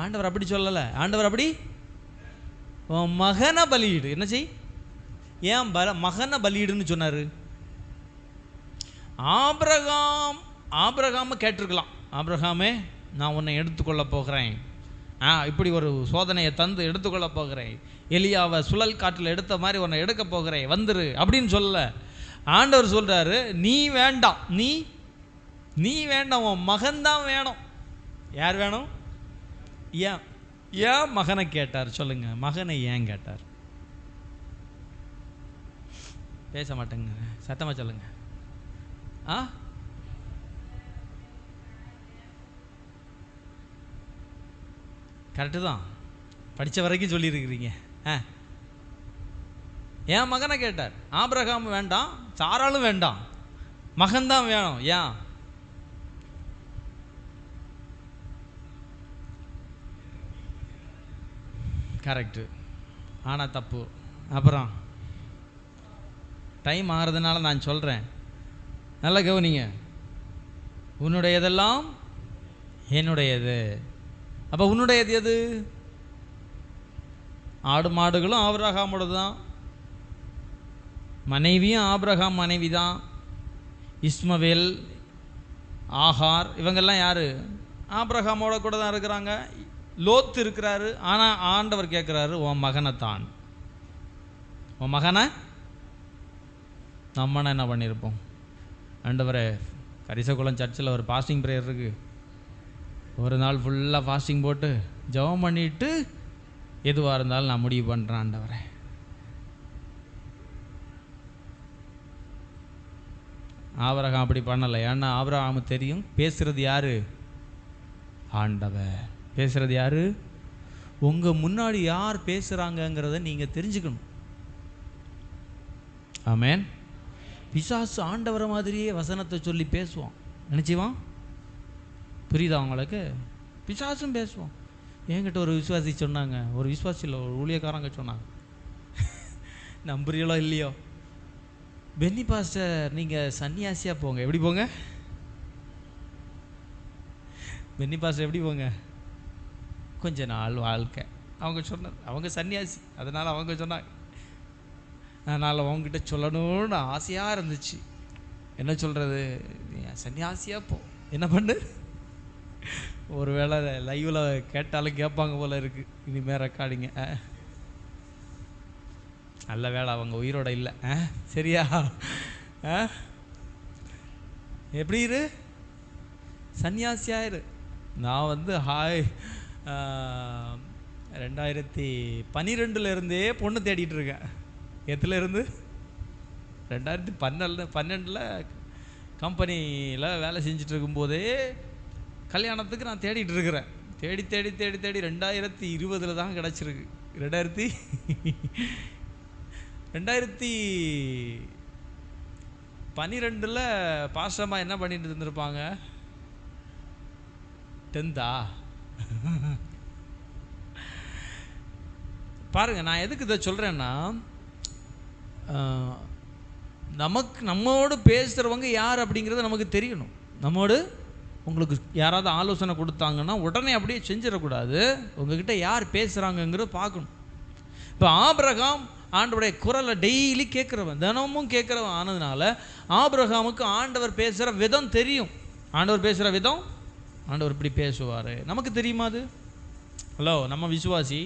ஆண்டவர் அப்படி சொல்லலை. ஆண்டவர் அப்படி உன் மகனை பலியிடு. என்ன செய்? ஏன் மகனை பலியிடுன்னு சொன்னார்? ஆபிரகாம் கேட்டிருக்கலாம், ஆபிரகாமே நான் உன்னை எடுத்துக்கொள்ள போகிறேன், இப்படி ஒரு சோதனையை தந்து எடுத்துக்கொள்ள போகிறேன், எலியாவை சுழல் காட்டில் எடுத்த மாதிரி உன்னை எடுக்க போகிறேன், வந்துரு அப்படின்னு சொல்லலை. ஆண்டவர் சொல்கிறாரு, நீ வேண்டாம், நீ வேண்டாம், உன் மகன்தான் வேணும். யார் வேணும்? ஏன் மகனை கேட்டார் சொல்லுங்க? மகனை ஏன் கேட்டார்? பேச மாட்டேங்க, சத்தமாக சொல்லுங்க. கரெக்டு தான், படித்த வரைக்கும் சொல்லியிருக்கிறீங்க. ஏன் மகனை கேட்டார்? ஆபிரகாம் வேண்டாம், சாராளும் வேண்டாம், மகன்தான் வேணும். ஏன்? கரெக்டு, ஆனால் தப்பு. அப்புறம் டைம் ஆகிறதுனால நான் சொல்கிறேன், நல்லா கவனிங்க. உன்னுடையதெல்லாம் என்னுடையது. அப்போ உன்னுடையது எது? ஆடு மாடுகளும் ஆபிரகாமோட தான், மனைவியும் ஆபிரகாம் மனைவி தான். இஸ்மவேல், ஆகார் இவங்கெல்லாம் யார்? ஆபிரகாமோட கூட தான் இருக்கிறாங்க. லோத்து இருக்கிறாரு. ஆனால் ஆண்டவர் கேட்குறாரு, உன் மகனை தான். உன் மகனை நம்மனா என்ன பண்ணியிருப்போம்? ஆண்டவரே, கரிசகுளம் சர்ச்சில் ஒரு ஃபாஸ்டிங் ப்ரேயர் இருக்குது. ஒரு நாள் ஃபுல்லாக ஃபாஸ்டிங் போட்டு ஜெபம் பண்ணிவிட்டு எதுவாக இருந்தாலும் நான் முடிவு பண்ணுறேன் ஆண்டவரே. ஆபிரகாம் அப்படி பண்ணலை. ஏன்னா ஆபிரகாம் தெரியும், பேசுகிறது யார்? ஆண்டவர். பேசுகிறது யார்? உங்கள் முன்னாடி யார் பேசுகிறாங்கங்கிறத நீங்கள் தெரிஞ்சுக்கணும். ஆமேன். பிசாசு ஆண்டவரை மாதிரியே வசனத்தை சொல்லி பேசுவான், நினச்சிவான். புரியுதா உங்களுக்கு? பிசாசும் பேசுவான். என்கிட்ட ஒரு விசுவாசி சொன்னாங்க, ஒரு விசுவாசி இல்லை, ஒரு ஊழியக்காரங்க சொன்னாங்க, நம்புறீங்களோ இல்லையோ, பென்னி பாஸ்டர் நீங்கள் சன்னியாசியாக போங்க. எப்படி போங்க? பென்னி பாஸ்டர் எப்படி போங்க? கொஞ்ச நாள் வாழ்க்கை. அவங்க சொன்னார், அவங்க சன்னியாசி, அதனால் அவங்க சொன்னாங்க. அதனால் அவங்ககிட்ட சொல்லணும்னு ஆசையாக இருந்துச்சு. என்ன சொல்கிறது, சன்னியாசியாக போ, என்ன பண்ணு. ஒரு வேளை லைவில் கேட்டாலும் கேட்பாங்க போல இருக்குது. இனிமேல் ரெக்கார்டிங்க. நல்ல வேளை அவங்க உயிரோட இல்லை. சரியா? எப்படி இரு, சன்னியாசியாயிரு. நான் 2012 பொண்ணு தேடிட்டு இருக்கேன். எத்துலேருந்து? 2012 கம்பெனியில் வேலை செஞ்சுட்டு இருக்கும்போதே கல்யாணத்துக்கு நான் தேடிட்டு இருக்கிறேன். தேடி 2020 தான் கிடச்சிருக்கு. 2012 பாஸ்டம்மா என்ன பண்ணிட்டு இருந்திருப்பாங்க? 10th பாருங்கள். நான் எதுக்கு இதை சொல்கிறேன்னா, நம்மோடு பேசுகிறவங்க யார் அப்படிங்கிறது நமக்கு தெரியணும். நம்மோடு உங்களுக்கு யாராவது ஆலோசனை கொடுத்தாங்கன்னா உடனே அப்படியே செஞ்சிடக்கூடாது. உங்ககிட்ட யார் பேசுகிறாங்கங்கிறத பார்க்கணும். இப்போ ஆபிரகாம் ஆண்டவருடைய குரலை டெய்லி கேட்குறவன், தினமும் கேட்குறவன் ஆனதுனால ஆபிரகாமுக்கு ஆண்டவர் பேசுகிற விதம் தெரியும். ஆண்டவர் பேசுகிற விதம், ஆண்டவர் இப்படி பேசுவார், நமக்கு தெரியுமா? அது ஹலோ, நம்ம விசுவாசி,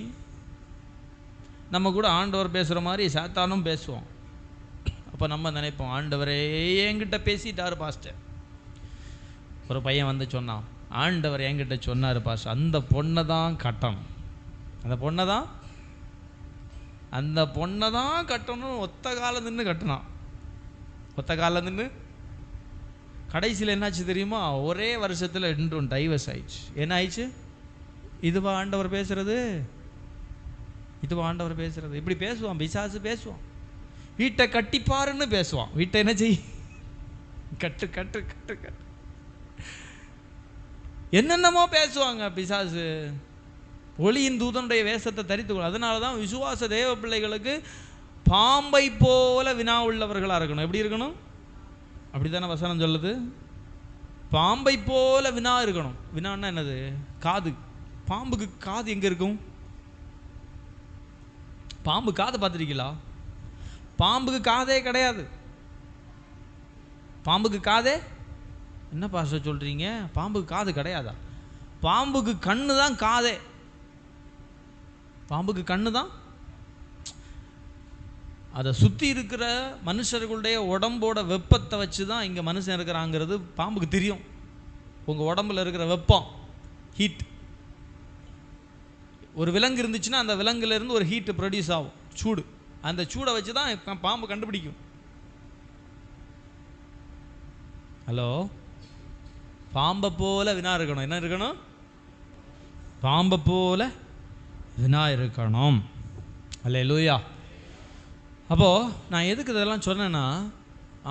நம்ம கூட ஆண்டவர் பேசுகிற மாதிரி சாத்தானும் பேசுவோம். அப்போ நம்ம நினைப்போம், ஆண்டவரே என்கிட்ட பேசிட்டார் பாஸ்டர். ஒரு பையன் சொன்னான், ஆண்டவர் என்கிட்ட சொன்னார் பாஸ்டர், அந்த பொண்ணை தான் கட்டணும், அந்த பொண்ணை தான் கட்டணும். ஒத்த காலம் நின்று கட்டினான். ஒத்த காலம் நின்று கடைசியில் என்னாச்சு தெரியுமா? ஒரே வருஷத்தில் 2 டைவர்ஸ் ஆயிடுச்சு. என்ன ஆயிடுச்சு? இதுவா ஆண்டவர் பேசுறது? இப்படி பேசுவான், பிசாசு பேசுவான். வீட்டை கட்டிப்பாருன்னு பேசுவான். வீட்டை என்ன செய்? கட்டு. என்னென்னமோ பேசுவாங்க பிசாசு. ஒளியின் தூதனுடைய வேஷத்தை தரித்துக்கொள்ளும். அதனால தான் விசுவாச தேவ பிள்ளைகளுக்கு பாம்பை போல வினா உள்ளவர்களாக இருக்கணும். எப்படி இருக்கணும்? அப்படி தானே வசனம் சொல்லுது. பாம்பை போல வினா இருக்கணும். வினான்னா என்னது? காது. பாம்புக்கு காது எங்கே இருக்கும்? பாம்பு காதை பார்த்துருக்கீங்களா? பாம்புக்கு காதே கிடையாது. பாம்புக்கு காதே என்ன பாஸ்டர் சொல்கிறீங்க? பாம்புக்கு காது கிடையாதா? பாம்புக்கு கண்ணு தான் காதே. பாம்புக்கு கண்ணு தான். அதை சுற்றி இருக்கிற மனுஷர்களுடைய உடம்போட வெப்பத்தை வச்சு தான் இங்கே மனுஷன் இருக்கிறாங்கிறது பாம்புக்கு தெரியும். உங்கள் உடம்புல இருக்கிற வெப்பம், ஹீட். ஒரு விலங்கு இருந்துச்சுன்னா அந்த விலங்குலேருந்து ஒரு ஹீட்டு ப்ரொடியூஸ் ஆகும், சூடு. அந்த சூடை வச்சு தான் பாம்பு கண்டுபிடிக்கும். ஹலோ, பாம்பை போல வினா இருக்கணும். என்ன இருக்கணும்? பாம்பை போல வினா இருக்கணும். அல்லேலூயா. அப்போது நான் எதுக்கு இதெல்லாம் சொன்னேன்னா,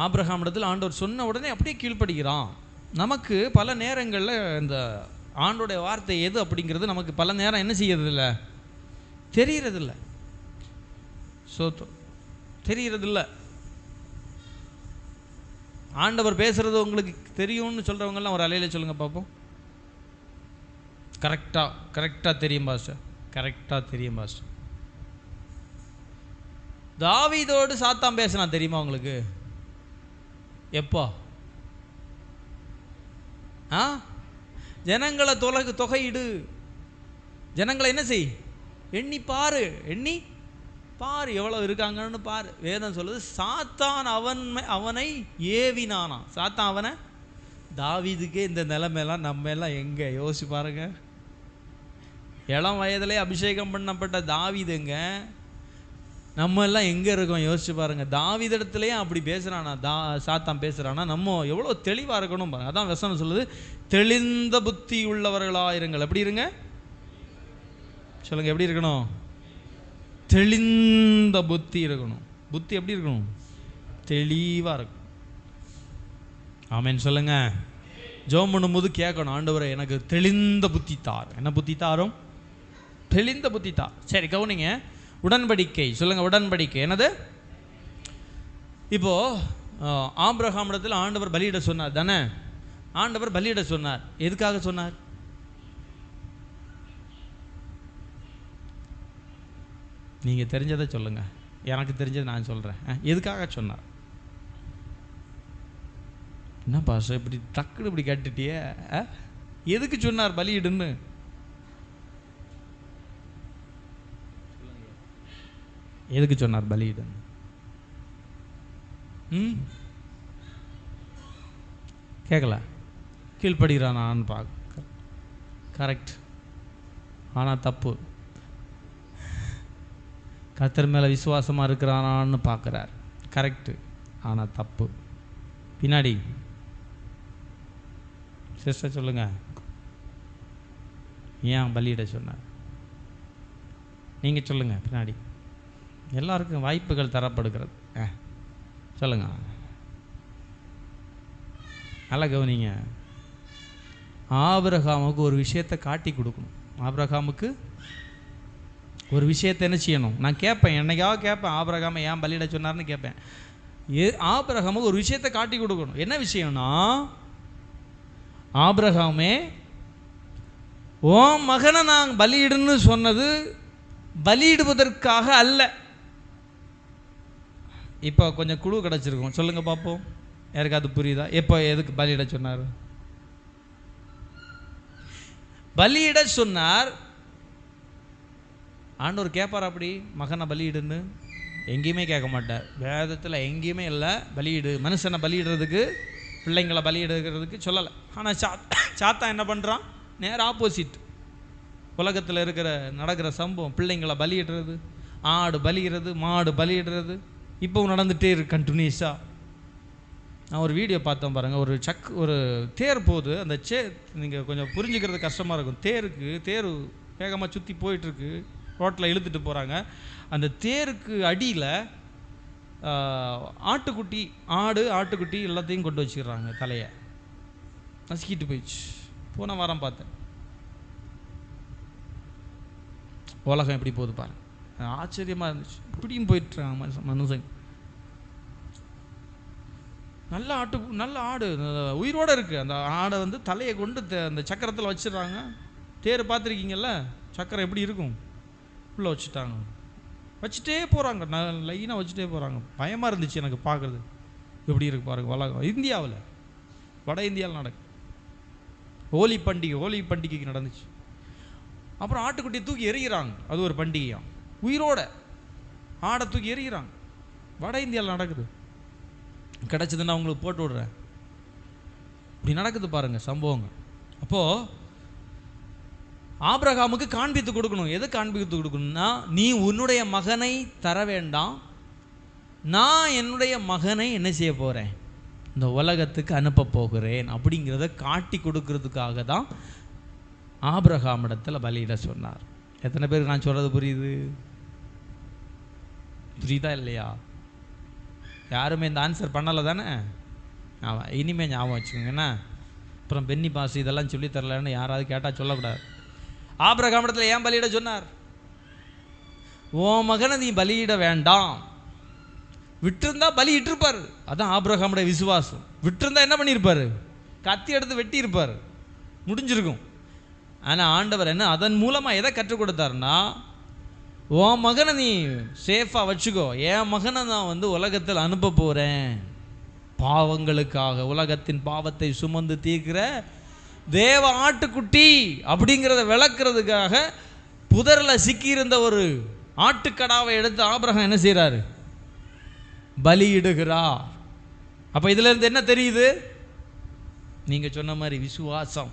ஆபிரகாம் இடத்துல ஆண்டவர் சொன்ன உடனே அப்படியே கீழ்ப்படுகிறான். நமக்கு பல நேரங்களில் இந்த ஆண்டோடைய வார்த்தை எது அப்படிங்கிறது நமக்கு பல நேரம் என்ன செய்யறதில்ல, தெரியறதில்ல. தெரியறதில்ல. ஆண்டவர் பேசுறது உங்களுக்கு தெரியும்னு சொல்கிறவங்கெல்லாம் ஒரு அலையில சொல்லுங்கள் பார்ப்போம். கரெக்டாக தெரியும் பாஸ்டர், கரெக்டாக தெரியும் பாஸ்டர். தாவீதோடு சாத்தான் பேசினா தெரியுமா உங்களுக்கு? எப்போ? ஜனங்களை தொகையிடு, ஜனங்களை என்ன செய், எண்ணி பாரு, எண்ணி பாரு எவ்வளோ இருக்காங்கன்னு பாரு. வேதம் சொல்லுது, சாத்தான் அவனை ஏவினானா. சாத்தான் அவனை, தாவீதுக்கே இந்த நிலைமையெல்லாம் நம்ம எல்லாம் எங்கே யோசிச்சு பாருங்க. இளம் வயதிலே அபிஷேகம் பண்ணப்பட்ட தாவீதுங்க, நம்ம எல்லாம் எங்கே இருக்கோம் யோசிச்சு பாருங்க. தாவீதிடத்துலேயே அப்படி பேசுகிறானா, சாத்தான் பேசுகிறானா, நம்ம எவ்வளோ தெளிவாக இருக்கணும் பாருங்க. அதான் வசனம் சொல்லுது, தெளிந்த புத்தி உள்ளவர்களாயிருங்கள். எப்படி இருங்க சொல்லுங்க, எப்படி இருக்கணும்? தெளிந்த புத்தி இருக்கணும். புத்தி எப்படி இருக்கணும்? தெளிவாக இருக்கும். ஆமேன் சொல்லுங்க. ஜெபம் பண்ணும்போது கேட்கணும், ஆண்டவரே எனக்கு தெளிந்த புத்தி தார். என்ன புத்தி தாரும்? தெளிந்த புத்தி தார். சரி, கவனிங்க. உடன்படிக்கை சொல்லுங்க. உடன்படிக்கை என்னது? இப்போ ஆபிரகாம் இடத்துல ஆண்டவர் பலியிட சொன்னார் தானே? ஆண்டவர் பலியிட சொன்னார். எதுக்காக சொன்னார்? நீங்கள் தெரிஞ்சதை சொல்லுங்க, எனக்கு தெரிஞ்சதை நான் சொல்கிறேன். எதுக்காக சொன்னார்? என்ன பாஸ்டர் இப்படி டக்குன்னு இப்படி கேட்டுட்டியே? எதுக்கு சொன்னார் பலியிடுன்னு? எதுக்கு சொன்னார் பலியிடுன்னு? கேட்கல. கீழ்ப்படுகிறானான்னு பார்க்க. கரெக்ட். ஆனால் தப்பு. கர்த்தர் மேலே விசுவாசமாக இருக்கிறானான்னு பார்க்குறார். கரெக்டு. ஆனால் தப்பு. பின்னாடி சிஸ்டர் சொல்லுங்கள், ஏன் பலியிட சொன்னார்? நீங்கள் சொல்லுங்கள். பின்னாடி எல்லாருக்கும் வாய்ப்புகள் தரப்படுகிறது. சொல்லுங்கள், நல்லா கவனிங்க. ஆபிரகாமுக்கு ஒரு விஷயத்தை காட்டி கொடுக்கணும். ஆபிரகாமுக்கு ஒரு விஷயத்தை என்ன செய்யணும்? நான் கேட்பேன், என்னைக்காவது கேட்பேன், ஆபிரகாமை ஏன் பலியிட சொன்னார்னு கேட்பேன். ஆபிரகாமுக்கு ஒரு விஷயத்தை காட்டி கொடுக்கணும். என்ன விஷயம்னா, ஆபிரகாமே ஓ மகனை நான் பலியிடுன்னு சொன்னது பலியிடுவதற்காக அல்ல. இப்போ கொஞ்சம் குழு கிடச்சிருக்கும். சொல்லுங்க பார்ப்போம், யாருக்காவது புரியுதா? எப்போ எதுக்கு பலியிட சொன்னார்? பலியிட சொன்னார். ஆண்டவர் கேட்பார் அப்படி மகனை பலியிடுன்னு? எங்கேயுமே கேட்க மாட்டார். வேதத்தில் எங்கேயுமே இல்லை பலியிடு, மனுஷனை பலியிடுறதுக்கு, பிள்ளைங்களை பலியிடுறதுக்கு சொல்லலை. ஆனால் சாத்தான் என்ன பண்ணுறான்? நேர் ஆப்போசிட். உலகத்தில் நடக்கிற சம்பவம், பிள்ளைங்களை பலியிடுறது, ஆடு பலியிடுறது, மாடு பலியிடுறது இப்போவும் நடந்துகிட்டே இருக்கு கண்டினியூஸாக. நான் ஒரு வீடியோ பார்த்தேன் பாருங்கள். ஒரு தேர் போகுது. அந்த நீங்கள் கொஞ்சம் புரிஞ்சுக்கிறது கஷ்டமாக இருக்கும். தேர் வேகமாக சுற்றி போயிட்டுருக்கு, ரோட்டில் இழுத்துட்டு போகிறாங்க. அந்த தேருக்கு அடியில் ஆட்டுக்குட்டி எல்லாத்தையும் கொண்டு வச்சுக்கிறாங்க. தலையை நசுக்கிட்டு போயிடுச்சு. போன வாரம் பார்த்தேன். உலகம் எப்படி போகுது பாருங்க, ஆச்சரியமாக இருந்துச்சு. இப்படியும் போயிட்டுருக்காங்க மனுஷன். நல்ல ஆடு உயிரோடு இருக்குது. அந்த ஆடை வந்து தலையை கொண்டு அந்த சக்கரத்தில் வச்சிடுறாங்க. தேர் பார்த்துருக்கீங்கல்ல, சக்கரம் எப்படி இருக்கும், உள்ளே வச்சுட்டாங்க. வச்சுட்டே போகிறாங்க, லைனாக வச்சுட்டே போகிறாங்க. பயமாக இருந்துச்சு எனக்கு பார்க்குறது. எப்படி இருக்கு பாருங்க உலகம். இந்தியாவில், வட இந்தியாவில் நடக்கு ஹோலி பண்டிகைக்கு நடந்துச்சு. அப்புறம் ஆட்டுக்குட்டியை தூக்கி எறிகிறாங்க, அது ஒரு பண்டிகையாம். உயிரோட ஆடை தூக்கி எறிகிறாங்க. வட இந்தியாவில் நடக்குது. கிடச்சிதுன்னா உங்களுக்கு போட்டு விடுறேன். இப்படி நடக்குது பாருங்க சம்பவங்கள். அப்போது ஆபிரகாமுக்கு காண்பித்து கொடுக்கணும். எது காண்பித்து கொடுக்கணும்னா, நீ உன்னுடைய மகனை தர வேண்டாம், நான் என்னுடைய மகனை என்ன செய்ய போகிறேன், இந்த உலகத்துக்கு அனுப்ப போகிறேன் அப்படிங்கிறத காட்டி கொடுக்கறதுக்காக தான் ஆபிரகாமிடத்தில் பலியிட சொன்னார். எத்தனை பேருக்கு நான் சொல்கிறது புரியுதா இல்லையா? யாருமே இந்த ஆன்சர் பண்ணலை தானே? இனிமேல் ஞாபகம் வச்சுக்கோங்கண்ணா. அப்புறம் பென்னி பாஸ் இதெல்லாம் சொல்லி தரலன்னு யாராவது கேட்டால் சொல்லக்கூடாது. ஆபிரகாமிடத்தில் ஏன் பலியிட சொன்னார்? உன் மகனை நீ பலியிட வேண்டாம். விட்டிருந்தா பலி இட்டிருப்பார். அதான் ஆபிரகாமுடைய விசுவாசம். விட்டிருந்தா என்ன பண்ணியிருப்பார்? கத்தி எடுத்து வெட்டி இருப்பார், முடிஞ்சிருக்கும். ஆனால் ஆண்டவர் என்ன அதன் மூலமாக எதை கற்றுக் கொடுத்தாருன்னா, உன் மகனை நீ சேஃபாக வச்சுக்கோ, என் மகனை நான் வந்து உலகத்தில் அனுப்ப போகிறேன். பாவங்களுக்காக, உலகத்தின் பாவத்தை சுமந்து தீர்க்கிற தேவ ஆட்டுக்குட்டி அப்படிங்கிறத விளக்குறதுக்காக புதரில் சிக்கியிருந்த ஒரு ஆட்டுக்கடாவை எடுத்து ஆபிரகாம் என்ன செய்கிறாரு? பலியிடுகிறார். அப்போ இதிலிருந்து என்ன தெரியுது? நீங்கள் சொன்ன மாதிரி விசுவாசம்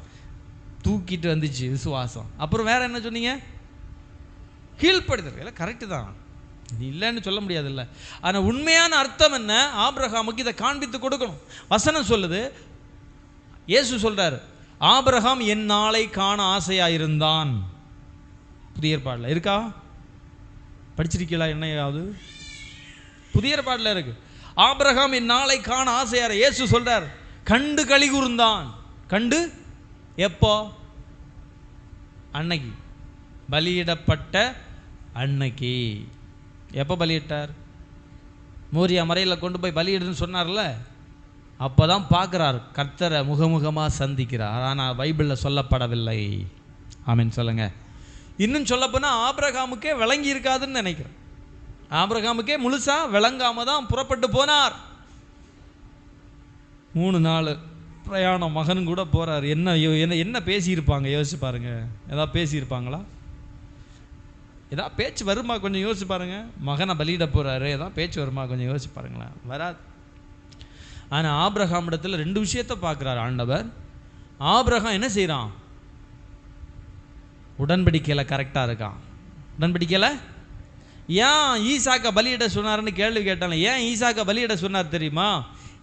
தூக்கிட்டு வந்துச்சு, விசுவாசம். அப்புறம் வேற என்ன சொன்னீங்க? கீழ்ப்படுதல். எல்லாம் கரெக்டு தான், இது இல்லைன்னு சொல்ல முடியாது இல்லை. ஆனால் உண்மையான அர்த்தம் என்ன? ஆபிரகாமுக்கு இதை காண்பித்து கொடுக்கணும். வசனம் சொல்லுது, இயேசு சொல்றாரு, ஆபிரகாம் என் நாளை காண ஆசையாயிருந்தான். புதிய ஏற்பாடில் இருக்கா? படிச்சிருக்கீங்களா? என்னையாவது புதிய ஏற்பாடில் இருக்கு. ஆபிரகாம் என் நாளை காண ஆசையார். இயேசு சொல்றார், கண்டு களி கூர்ந்தான். கண்டு எப்போ? அன்னைக்கு பலியிடப்பட்ட அன்னைக்கு. எப்போ பலியிட்டார்? மோரியா மறையில் கொண்டு போய் பலியிடுன்னு சொன்னார்ல, அப்போ தான் பார்க்குறார், கர்த்தரை முகமுகமாக சந்திக்கிறார். ஆனால் பைபிளில் சொல்லப்படவில்லை. ஆமீன் சொல்லுங்க. இன்னும் சொல்லப்போனால் ஆபிரகாமுக்கே விளங்கி இருக்காதுன்னு நினைக்கிறேன். ஆபிரகாமுக்கே முழுசாக விளங்காம தான் புறப்பட்டு போனார். 3 நாள் பிரயாணம். மகன் கூட போகிறார். என்ன பேசியிருப்பாங்க யோசிச்சு பாருங்க. ஏதாவது பேசியிருப்பாங்களா? ஏதாவது பேச்சு வருமா? கொஞ்சம் யோசிச்சு பாருங்க. மகனை பலியிட போகிறாரு, ஏதாவது பேச்சு வருமா? கொஞ்சம் யோசிச்சு பாருங்களேன். வராது. ஆனால் ஆபிரகாம் இடத்துல 2 விஷயத்தை பார்க்குறாரு ஆண்டவர். ஆபிரகாம் என்ன செய்கிறான்? உடன்படிக்கையில் கரெக்டாக இருக்கான். உடன்படிக்கையில் ஏன் ஈசாக்கை பலியிட சொன்னார்னு கேள்வி கேட்டாங்க. ஏன் ஈசாக்கை பலியிட சொன்னார் தெரியுமா?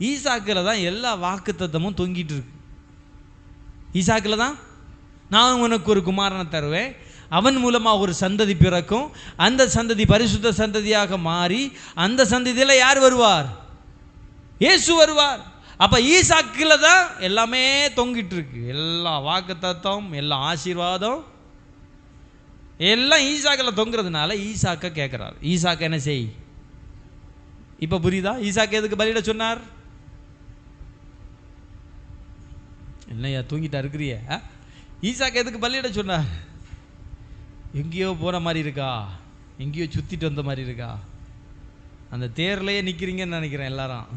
ஈசாக்கில் தான் எல்லா வாக்குத்தத்தமும் தொங்கிட்டு இருக்கு. ஈசாக்கில் தான் நான் உனக்கு ஒரு குமாரனை தருவேன், அவன் மூலமாக ஒரு சந்ததி பிறக்கும், அந்த சந்ததி பரிசுத்த சந்ததியாக மாறி அந்த சந்ததியில் யார் வருவார்? இயேசு வருவார். அப்போ ஈசாக்கில் தான் எல்லாமே தொங்கிட்டு இருக்கு. எல்லா வாக்குத்தத்தம், எல்லா ஆசீர்வாதம் எல்லாம் ஈசாக்கில் தொங்குறதுனால ஈசாக்கை கேட்குறார். ஈசாக்கு என்ன செய்? இப்போ புரியுதா? ஈசாக்கு எதுக்கு பலியிட சொன்னார்? என்னையா தூங்கிட்டா இருக்கிறிய? ஈசாக்கு எதுக்கு பலியிட சொன்னார்? எங்கேயோ போன மாதிரி இருக்கா, எங்கேயோ சுற்றிட்டு வந்த மாதிரி இருக்கா? அந்த தேர்லையே நிற்கிறீங்கன்னு நினைக்கிறேன் எல்லாரும்.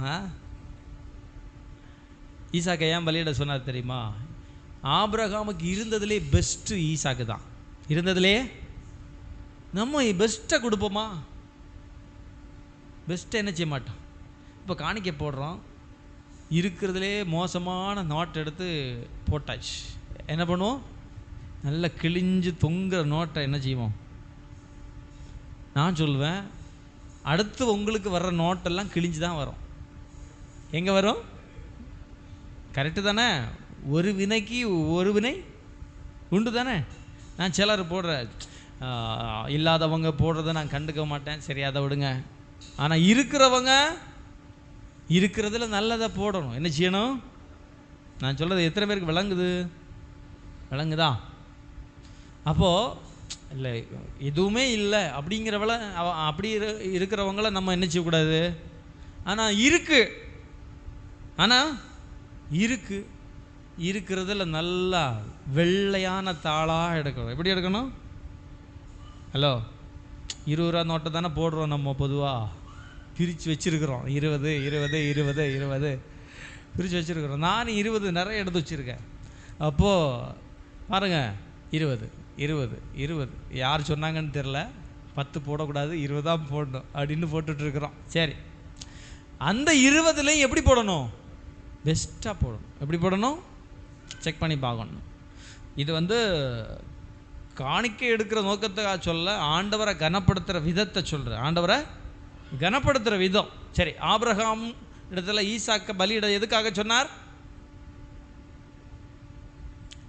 ஈசாக்கை ஏன் பலியிட சொன்னார் தெரியுமா? ஆபிரகாமுக்கு இருந்ததுலே பெஸ்ட்டு ஈசாக்கு தான். இருந்ததுலே நம்ம பெஸ்ட்டை கொடுப்போமா? பெஸ்ட்டை என்ன செய்ய மாட்டோம். இப்போ காணிக்க போடுறோம், இருக்கிறதுலே மோசமான நோட்டை எடுத்து போட்டாச்சு. என்ன பண்ணுவோம்? நல்லா கிழிஞ்சு தொங்குற நோட்டை என்ன செய்வோம்? நான் சொல்லுவேன், அடுத்து உங்களுக்கு வர்ற நோட்டெல்லாம் கிழிஞ்சு தான் வரும். எங்கே வரும்? கரெக்டு தானே? ஒரு வினைக்கு ஒரு வினை உண்டு தானே? நான் சிலர் போடுற இல்லாதவங்க போடுறத நான் கண்டுக்க மாட்டேன், சரி அதை விடுங்க. ஆனால் இருக்கிறவங்க இருக்கிறதுல நல்லதை போடணும். என்ன செய்யணும்? நான் சொல்கிறது எத்தனை பேருக்கு விளங்குது? விளங்குதா? அப்போது இல்லை எதுவுமே இல்லை அப்படிங்கிறவள அப்படி இருக்கிறவங்கள நம்ம என்ன செய்யக்கூடாது. ஆனால் இருக்கிறதுல நல்லா வெள்ளையான தாளாக எடுக்கணும். எப்படி எடுக்கணும்? ஹலோ, 20 ரூபா நோட்டை தானே போடுறோம் நம்ம பொதுவாக, பிரித்து வச்சுருக்குறோம். 20 20 20 20 பிரித்து வச்சுருக்குறோம். நானும் 20 நிறைய எடுத்து வச்சுருக்கேன். அப்போது பாருங்கள், 20 20 20 யார் சொன்னாங்கன்னு தெரில, 10 போடக்கூடாது, 20 தான் போடணும் அப்படின்னு போட்டுட்ருக்குறோம். சரி, அந்த 20லையும் எப்படி போடணும்? பெஸ்ட்டாக போடணும். எப்படி போடணும்? செக் பண்ணி பார்க்கணும். இது காணிக்கை எடுக்கிற நோக்கத்துக்காக சொல்ல, ஆண்டவரை கனப்படுத்துகிற விதத்தை சொல்கிறேன். ஆண்டவரை கனப்படுத்துகிற விதம். சரி, ஆபிரகாம் இடத்துல ஈசாக்க பலியிட எதுக்காக சொன்னார்?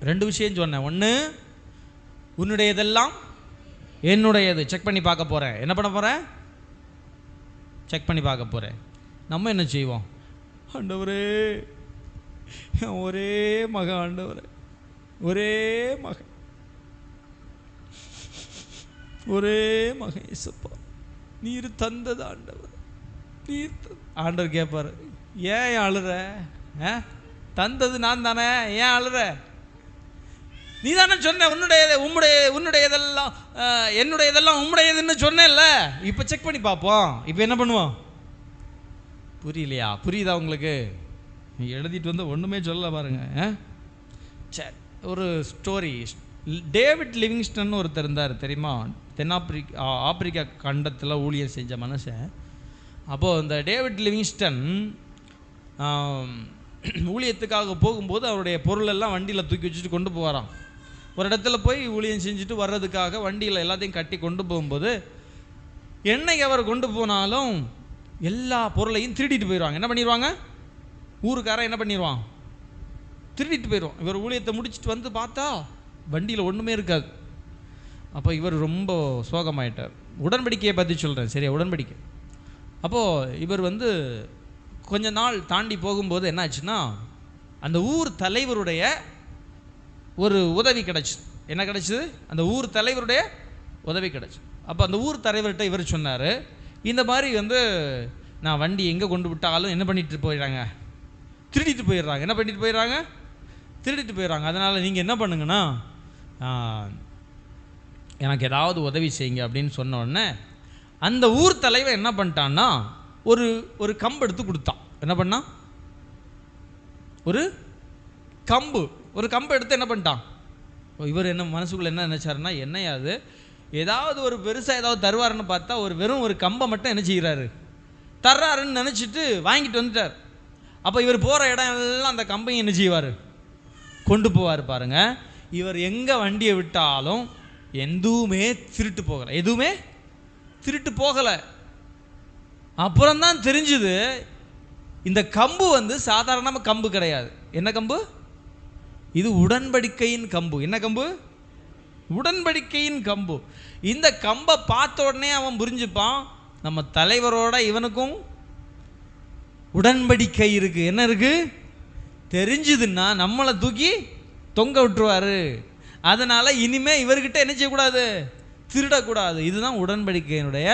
2 விஷயம் சொன்னேன். ஒன்று, உன்னுடையதெல்லாம் என்னுடையது. செக் பண்ணி பார்க்க போகிறேன். என்ன பண்ண போகிறேன்? செக் பண்ணி பார்க்க போகிறேன். நம்ம என்ன செய்வோம்? ஆண்டவரே, ஒரே மகன், ஆண்டவரே ஒரே மகன், ஒரே மகன் இயேசுப்பா, நீர் தந்தது ஆண்டவர், நீர் ஆண்டவர் கேட்பார், ஏன் அழுற? தந்தது நான் தானே, ஏன் அழுற? நீ தானே சொன்ன உன்னுடையதெல்லாம் என்னுடையதெல்லாம் உம்முடையதுன்னு சொன்னேன்ல. இப்போ செக் பண்ணி பார்ப்போம். இப்போ என்ன பண்ணுவோம்? புரியலையா? புரியுதா உங்களுக்கு? நீ எழுதிட்டு ஒன்றுமே சொல்ல பாருங்க. சரி, ஒரு ஸ்டோரி. டேவிட் லிவிங்ஸ்டன் ஒருத்தர் இருந்தார், தெரியுமா? ஆப்பிரிக்கா கண்டத்தில் ஊழியர் செஞ்ச மனுஷன். அப்போது இந்த டேவிட் லிவிங்ஸ்டன் ஊழியத்துக்காக போகும்போது அவருடைய பொருளெல்லாம் வண்டியில் தூக்கி வச்சுட்டு கொண்டு போகிறான். ஒரு இடத்துல போய் ஊழியம் செஞ்சுட்டு வர்றதுக்காக வண்டியில் எல்லாத்தையும் கட்டி கொண்டு போகும்போது, என்னைக்கு அவர் கொண்டு போனாலும் எல்லா பொருளையும் திருடிட்டு போயிடுவாங்க. என்ன பண்ணிடுவாங்க? ஊருக்காரன் என்ன பண்ணிடுவான்? திருடிட்டு போயிடுவான். இவர் ஊழியத்தை முடிச்சுட்டு பார்த்தா வண்டியில் ஒன்றுமே இருக்காது. அப்போ இவர் ரொம்ப சோகமாயிட்டார். உடன்படிக்கையை பற்றி சொல்கிறேன், சரியா? உடன்படிக்கை. அப்போது இவர் கொஞ்ச நாள் தாண்டி போகும்போது என்ன ஆச்சுன்னா, அந்த ஊர் தலைவருடைய ஒரு உதவி கிடச்சி. என்ன கிடச்சிது? அந்த ஊர் தலைவருடைய உதவி கிடச்சி. அப்போ அந்த ஊர் தலைவர்கிட்ட இவர் சொன்னார், இந்த மாதிரி நான் வண்டி எங்கே கொண்டு விட்டாலும் என்ன பண்ணிட்டு போயிடுறாங்க? திருடிட்டு போயிடுறாங்க. என்ன பண்ணிட்டு போயிடுறாங்க? திருடிட்டு போயிடுறாங்க. அதனால் நீங்கள் என்ன பண்ணுங்கன்னா, எனக்கு ஏதாவது உதவி செய்யுங்க அப்படின்னு சொன்ன உடனே அந்த ஊர் தலைவர் என்ன பண்ணிட்டான்னா, ஒரு கம்பு எடுத்து கொடுத்தான். என்ன பண்ணான்? ஒரு கம்பு எடுத்து என்ன பண்ணிட்டான்? இவர் என்ன மனசுக்குள்ளே என்ன நினச்சாருன்னா, என்னையாது ஏதாவது ஒரு பெருசாக ஏதாவது தருவாருன்னு பார்த்தா வெறும் ஒரு கம்பை மட்டும் என்ன செய்கிறாரு? தர்றாருன்னு நினச்சிட்டு வாங்கிட்டு வந்துட்டார். அப்போ இவர் போகிற இடம் எல்லாம் அந்த கம்பையும் என்ன செய்வார்? கொண்டு போவார். பாருங்க, இவர் எங்கே வண்டியை விட்டாலும் எதுவுமே திருட்டு போகலை. அப்புறம்தான் தெரிஞ்சுது, இந்த கம்பு சாதாரணமாக கம்பு கிடையாது. என்ன கம்பு? இது உடன்படிக்கையின் கம்பு. என்ன கம்பு? உடன்படிக்கையின் கம்பு. இந்த கம்பை பார்த்த உடனே அவன் புரிஞ்சுப்பான், நம்ம தலைவரோட இவனுக்கும் உடன்படிக்கை இருக்கு. என்ன இருக்கு? தெரிஞ்சுதுன்னா நம்மளை தூக்கி தொங்க விட்டுருவாரு. அதனால இனிமே இவர்கிட்ட என்ன செய்யக்கூடாது? திருடக்கூடாது. இதுதான் உடன்படிக்கையினுடைய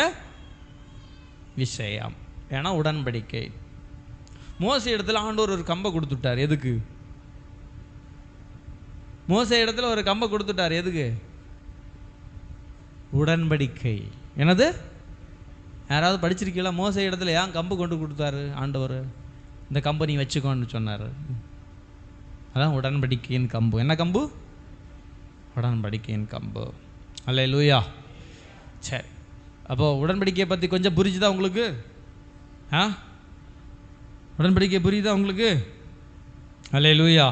விஷயம். ஏன்னா உடன்படிக்கை. மோசே இடத்துல ஆண்டவர் ஒரு கம்பை கொடுத்துட்டார். எதுக்கு? மோசே இடத்துல ஒரு கம்பை கொடுத்துட்டார். எதுக்கு? உடன்படிக்கை. என்னது? யாராவது படிச்சிருக்கீங்களா? மோசே இடத்துல ஏன் கம்பு கொண்டு கொடுத்தாரு ஆண்டவர்? இந்த கம்பை நீ வச்சுக்கோன்னு சொன்னார். அதான் உடன்படிக்கையின் கம்பு. என்ன கம்பு? உடன்படிக்கையின் கம்பு. அல்லேலூயா. சரி, அப்போது உடன்படிக்கையை பற்றி கொஞ்சம் புரிஞ்சுதா உங்களுக்கு? உடன்படிக்கை புரியுதா உங்களுக்கு? அல்லேலூயா.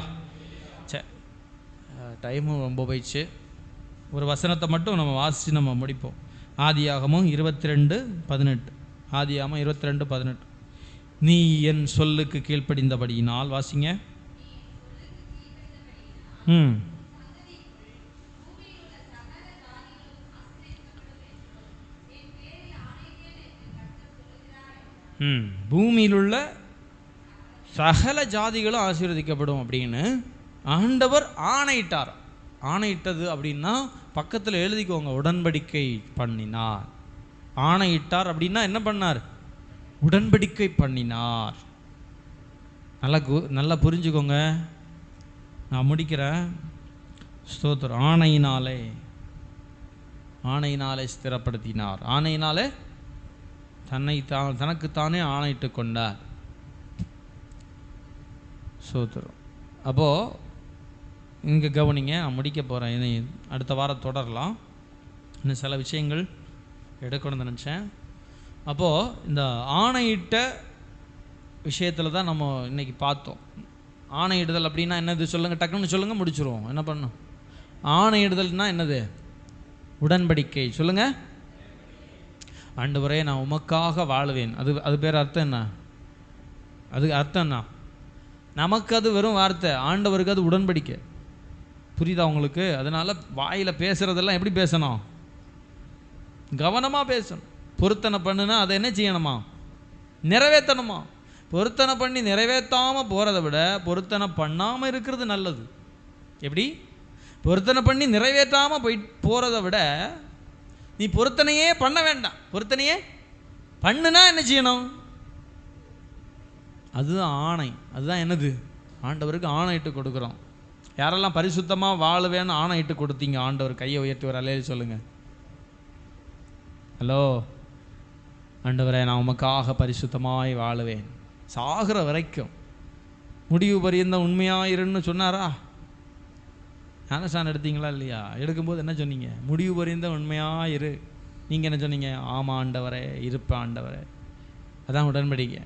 சரி, டைமும் ரொம்ப போயிடுச்சு. ஒரு வசனத்தை மட்டும் நம்ம வாசித்து நம்ம முடிப்போம். ஆதியாகமம் 22:18. ஆதியாகமம் 22:18. நீ என் சொல்லுக்கு கீழ்ப்படிந்தபடியினால், வாசிங்க. பூமியில் உள்ள சகல ஜாதிகளும் ஆசீர்வதிக்கப்படும் அப்படின்னு ஆண்டவர் ஆணையிட்டார். ஆணையிட்டது அப்படின்னா பக்கத்தில் எழுதிக்கோங்க, உடன்படிக்கை பண்ணினார். ஆணையிட்டார் அப்படின்னா என்ன பண்ணார்? உடன்படிக்கை பண்ணினார். நல்லா புரிஞ்சுக்கோங்க, நான் முடிக்கிறேன். ஸ்தோத்திரம். ஆணையினாலே ஸ்திரப்படுத்தினார். ஆணையினாலே தனக்குத்தானே ஆணையிட்டு கொண்டார். ஸ்தோத்திரம். அப்போது இங்கே கவனிங்க, நான் முடிக்க போகிறேன். இதை அடுத்த வாரம் தொடரலாம். இன்னும் சில விஷயங்கள் எடுக்கணும்னு நினச்சேன். அப்போது இந்த ஆணையிட்ட விஷயத்தில் தான் நம்ம இன்றைக்கி பார்த்தோம். ஆணையிடுதல் அப்படின்னா என்னது சொல்லுங்கள், டக்குன்னு சொல்லுங்கள், முடிச்சுருவோம். என்ன பண்ணணும்? ஆணையிடுதல்னா என்னது? உடன்படிக்கை. சொல்லுங்கள். ஆண்டவரே நான் உமக்காக வாழுவேன். அது பேர் அர்த்தம் என்ன? அதுக்கு அர்த்தம் என்ன? நமக்கு அது வெறும் வார்த்தை, ஆண்டவருக்கு அது உடன்படிக்கை. புரியுதா உங்களுக்கு? அதனால் வாயில் பேசுகிறதெல்லாம் எப்படி பேசணும்? கவனமாக பேசணும். பொருத்தனை பண்ணுனா அதை என்ன செய்யணுமா? நிறைவேற்றணுமா? பொருத்தனை பண்ணி நிறைவேற்றாமல் போகிறத விட பொருத்தனை பண்ணாமல் இருக்கிறது நல்லது. எப்படி? பொருத்தனை பண்ணி நிறைவேற்றாமல் போகிறத விட நீ பொருத்தனையே பண்ண வேண்டாம். பொருத்தனையே பண்ணுனா என்ன செய்யணும்? அதுதான் ஆணை. அதுதான் என்னது? ஆண்டவருக்கு ஆணையிட்டு கொடுக்குறோம். யாரெல்லாம் பரிசுத்தமாக வாழுவேன்னு ஆணையிட்டு கொடுத்தீங்க? ஆண்டவர் கையை உயர்த்தி ஒரு அலையில் சொல்லுங்கள். ஹலோ ஆண்டவரே, நான் உமக்காக பரிசுத்தமாய் வாழுவேன் சாகிற வரைக்கும், முடிவு பரியந்த உண்மையாயிருன்னு சொன்னாரா? ஞானஸ்நானம் எடுத்தீங்களா இல்லையா? எடுக்கும்போது என்ன சொன்னீங்க? முடிவு பரியந்த உண்மையாயிரு. நீங்கள் என்ன சொன்னீங்க? ஆமாம் ஆண்டவரே, இருப்பேன் ஆண்டவரே. அதான் உடன்படிக்கை.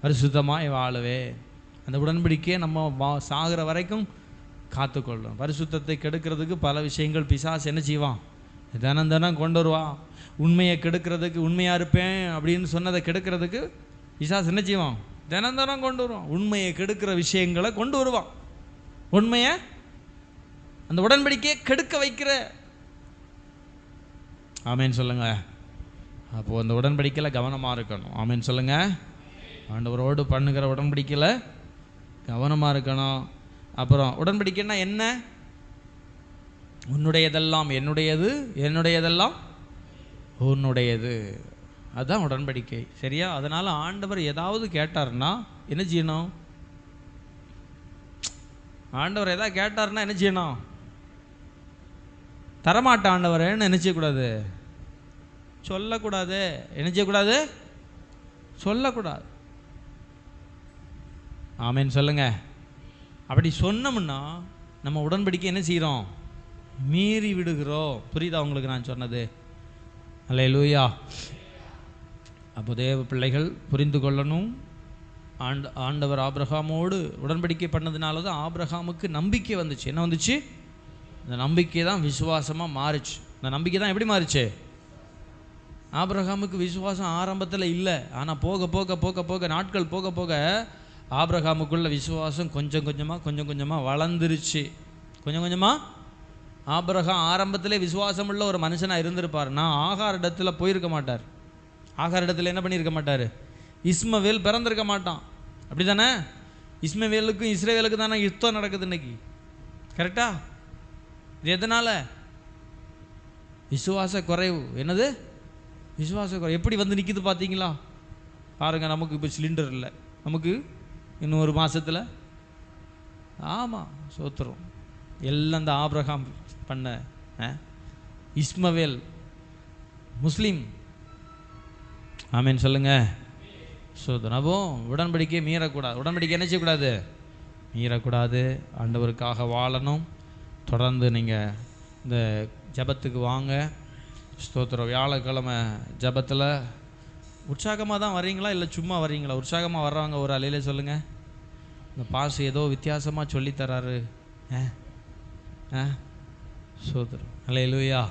பரிசுத்தமாய் வாழவே அந்த உடன்படிக்கையை நம்ம சாகிற வரைக்கும் காத்துக்கொள்ளும். பரிசுத்தத்தை கெடுக்கிறதுக்கு பல விஷயங்கள் பிசாசு என்ன செய்வான்? தினம் தினம் கொண்டு வருவான். உண்மையை கெடுக்கிறதுக்கு, உண்மையாக இருப்பேன் அப்படின்னு சொன்னதை கெடுக்கிறதுக்கு பிசாசு என்ன செய்வான்? தினம் தினம் கொண்டு வருவான். உண்மையை கெடுக்கிற விஷயங்களை கொண்டு வருவான். உண்மையை, அந்த உடன்படிக்கையை கெடுக்க வைக்கிற. ஆமேன்னு சொல்லுங்க. அப்போது அந்த உடன்படிக்கையில் கவனமாக இருக்கணும். ஆமேன்னு சொல்லுங்க. ஆண்டவரோடு பண்ணுகிற உடன்படிக்கையில் கவனமாக இருக்கணும். அப்புறம் உடன்படிக்கைன்னா என்ன? உன்னுடையதெல்லாம் என்னுடையது, என்னுடையதெல்லாம் உன்னுடையது. அதுதான் உடன்படிக்கை. சரியா? அதனால் ஆண்டவர் ஏதாவது கேட்டார்னா என்ன செய்யணும்? ஆண்டவர் ஏதாவது கேட்டார்னா என்ன செய்யணும்? தரமாட்ட ஆண்டவரேன்னு என்ன செய்யக்கூடாது? சொல்லக்கூடாது. என்ன செய்யக்கூடாது? சொல்லக்கூடாது. ஆமேன்னு சொல்லுங்க. அப்படி சொன்னோம்னா நம்ம உடன்படிக்கை என்ன செய்கிறோம்? மீறி விடுகிறோம். புரியுதா உங்களுக்கு நான் சொன்னது? அல்லேலூயா. அப்போ தேவ பிள்ளைகள் புரிந்து கொள்ளணும். ஆண்டவர் ஆபிரகாமோடு உடன்படிக்கை பண்ணதுனால தான் ஆபிரகாமுக்கு நம்பிக்கை வந்துச்சு. என்ன வந்துச்சு? இந்த நம்பிக்கை தான் விசுவாசமாக மாறுச்சு. இந்த நம்பிக்கை தான் எப்படி மாறுச்சு? ஆபிரகாமுக்கு விசுவாசம் ஆரம்பத்தில் இல்லை, ஆனால் போக போக போக போக நாட்கள் போக போக ஆபிரகாமுக்குள்ள விசுவாசம் கொஞ்சம் கொஞ்சமாக வளர்ந்துருச்சு. கொஞ்சம் கொஞ்சமாக ஆபிரகாம் ஆரம்பத்திலே விசுவாசம் உள்ள ஒரு மனுஷனாக இருந்திருப்பார்னா ஆகார் இடத்துல போயிருக்க மாட்டார். ஆகார் இடத்துல என்ன பண்ணியிருக்க மாட்டார்? இஸ்மவேல் பிறந்திருக்க மாட்டான். அப்படி தானே? இஸ்மவேலுக்கும் இஸ்ரவேலுக்கும் தானே யுத்தம் நடக்குது இன்னைக்கு. கரெக்டா? இது எதனால்? விசுவாச குறைவு. என்னது? விசுவாச குறைவு. எப்படி வந்து நிற்கிது பார்த்தீங்களா? பாருங்கள், நமக்கு இப்போ சிலிண்டர் இல்லை, நமக்கு இன்னும் ஒரு மாதத்தில். ஆமாம், சோத்துறோம். எல்லாம் இந்த ஆபிரகாம் பண்ண இஸ்மவேல் முஸ்லீம். ஆமேன்னு சொல்லுங்க. சோதனை. அப்போ உடன்படிக்கையை மீறக்கூடாது. உடன்படிக்கை என்ன செய்யக்கூடாது? மீறக்கூடாது. ஆண்டவருக்காக வாழணும். தொடர்ந்து நீங்கள் இந்த ஜபத்துக்கு வாங்க. ஸ்தோத்திரம். வியாழக்கிழமை ஜபத்தில் உற்சாகமாக தான் வர்றீங்களா இல்லை சும்மா வர்றீங்களா? உற்சாகமாக வர்றவங்க ஒரு அலையிலே சொல்லுங்கள். இந்த பாஸ் ஏதோ வித்தியாசமாக சொல்லித்தராரு. சோதரம். அல்லேலூயா.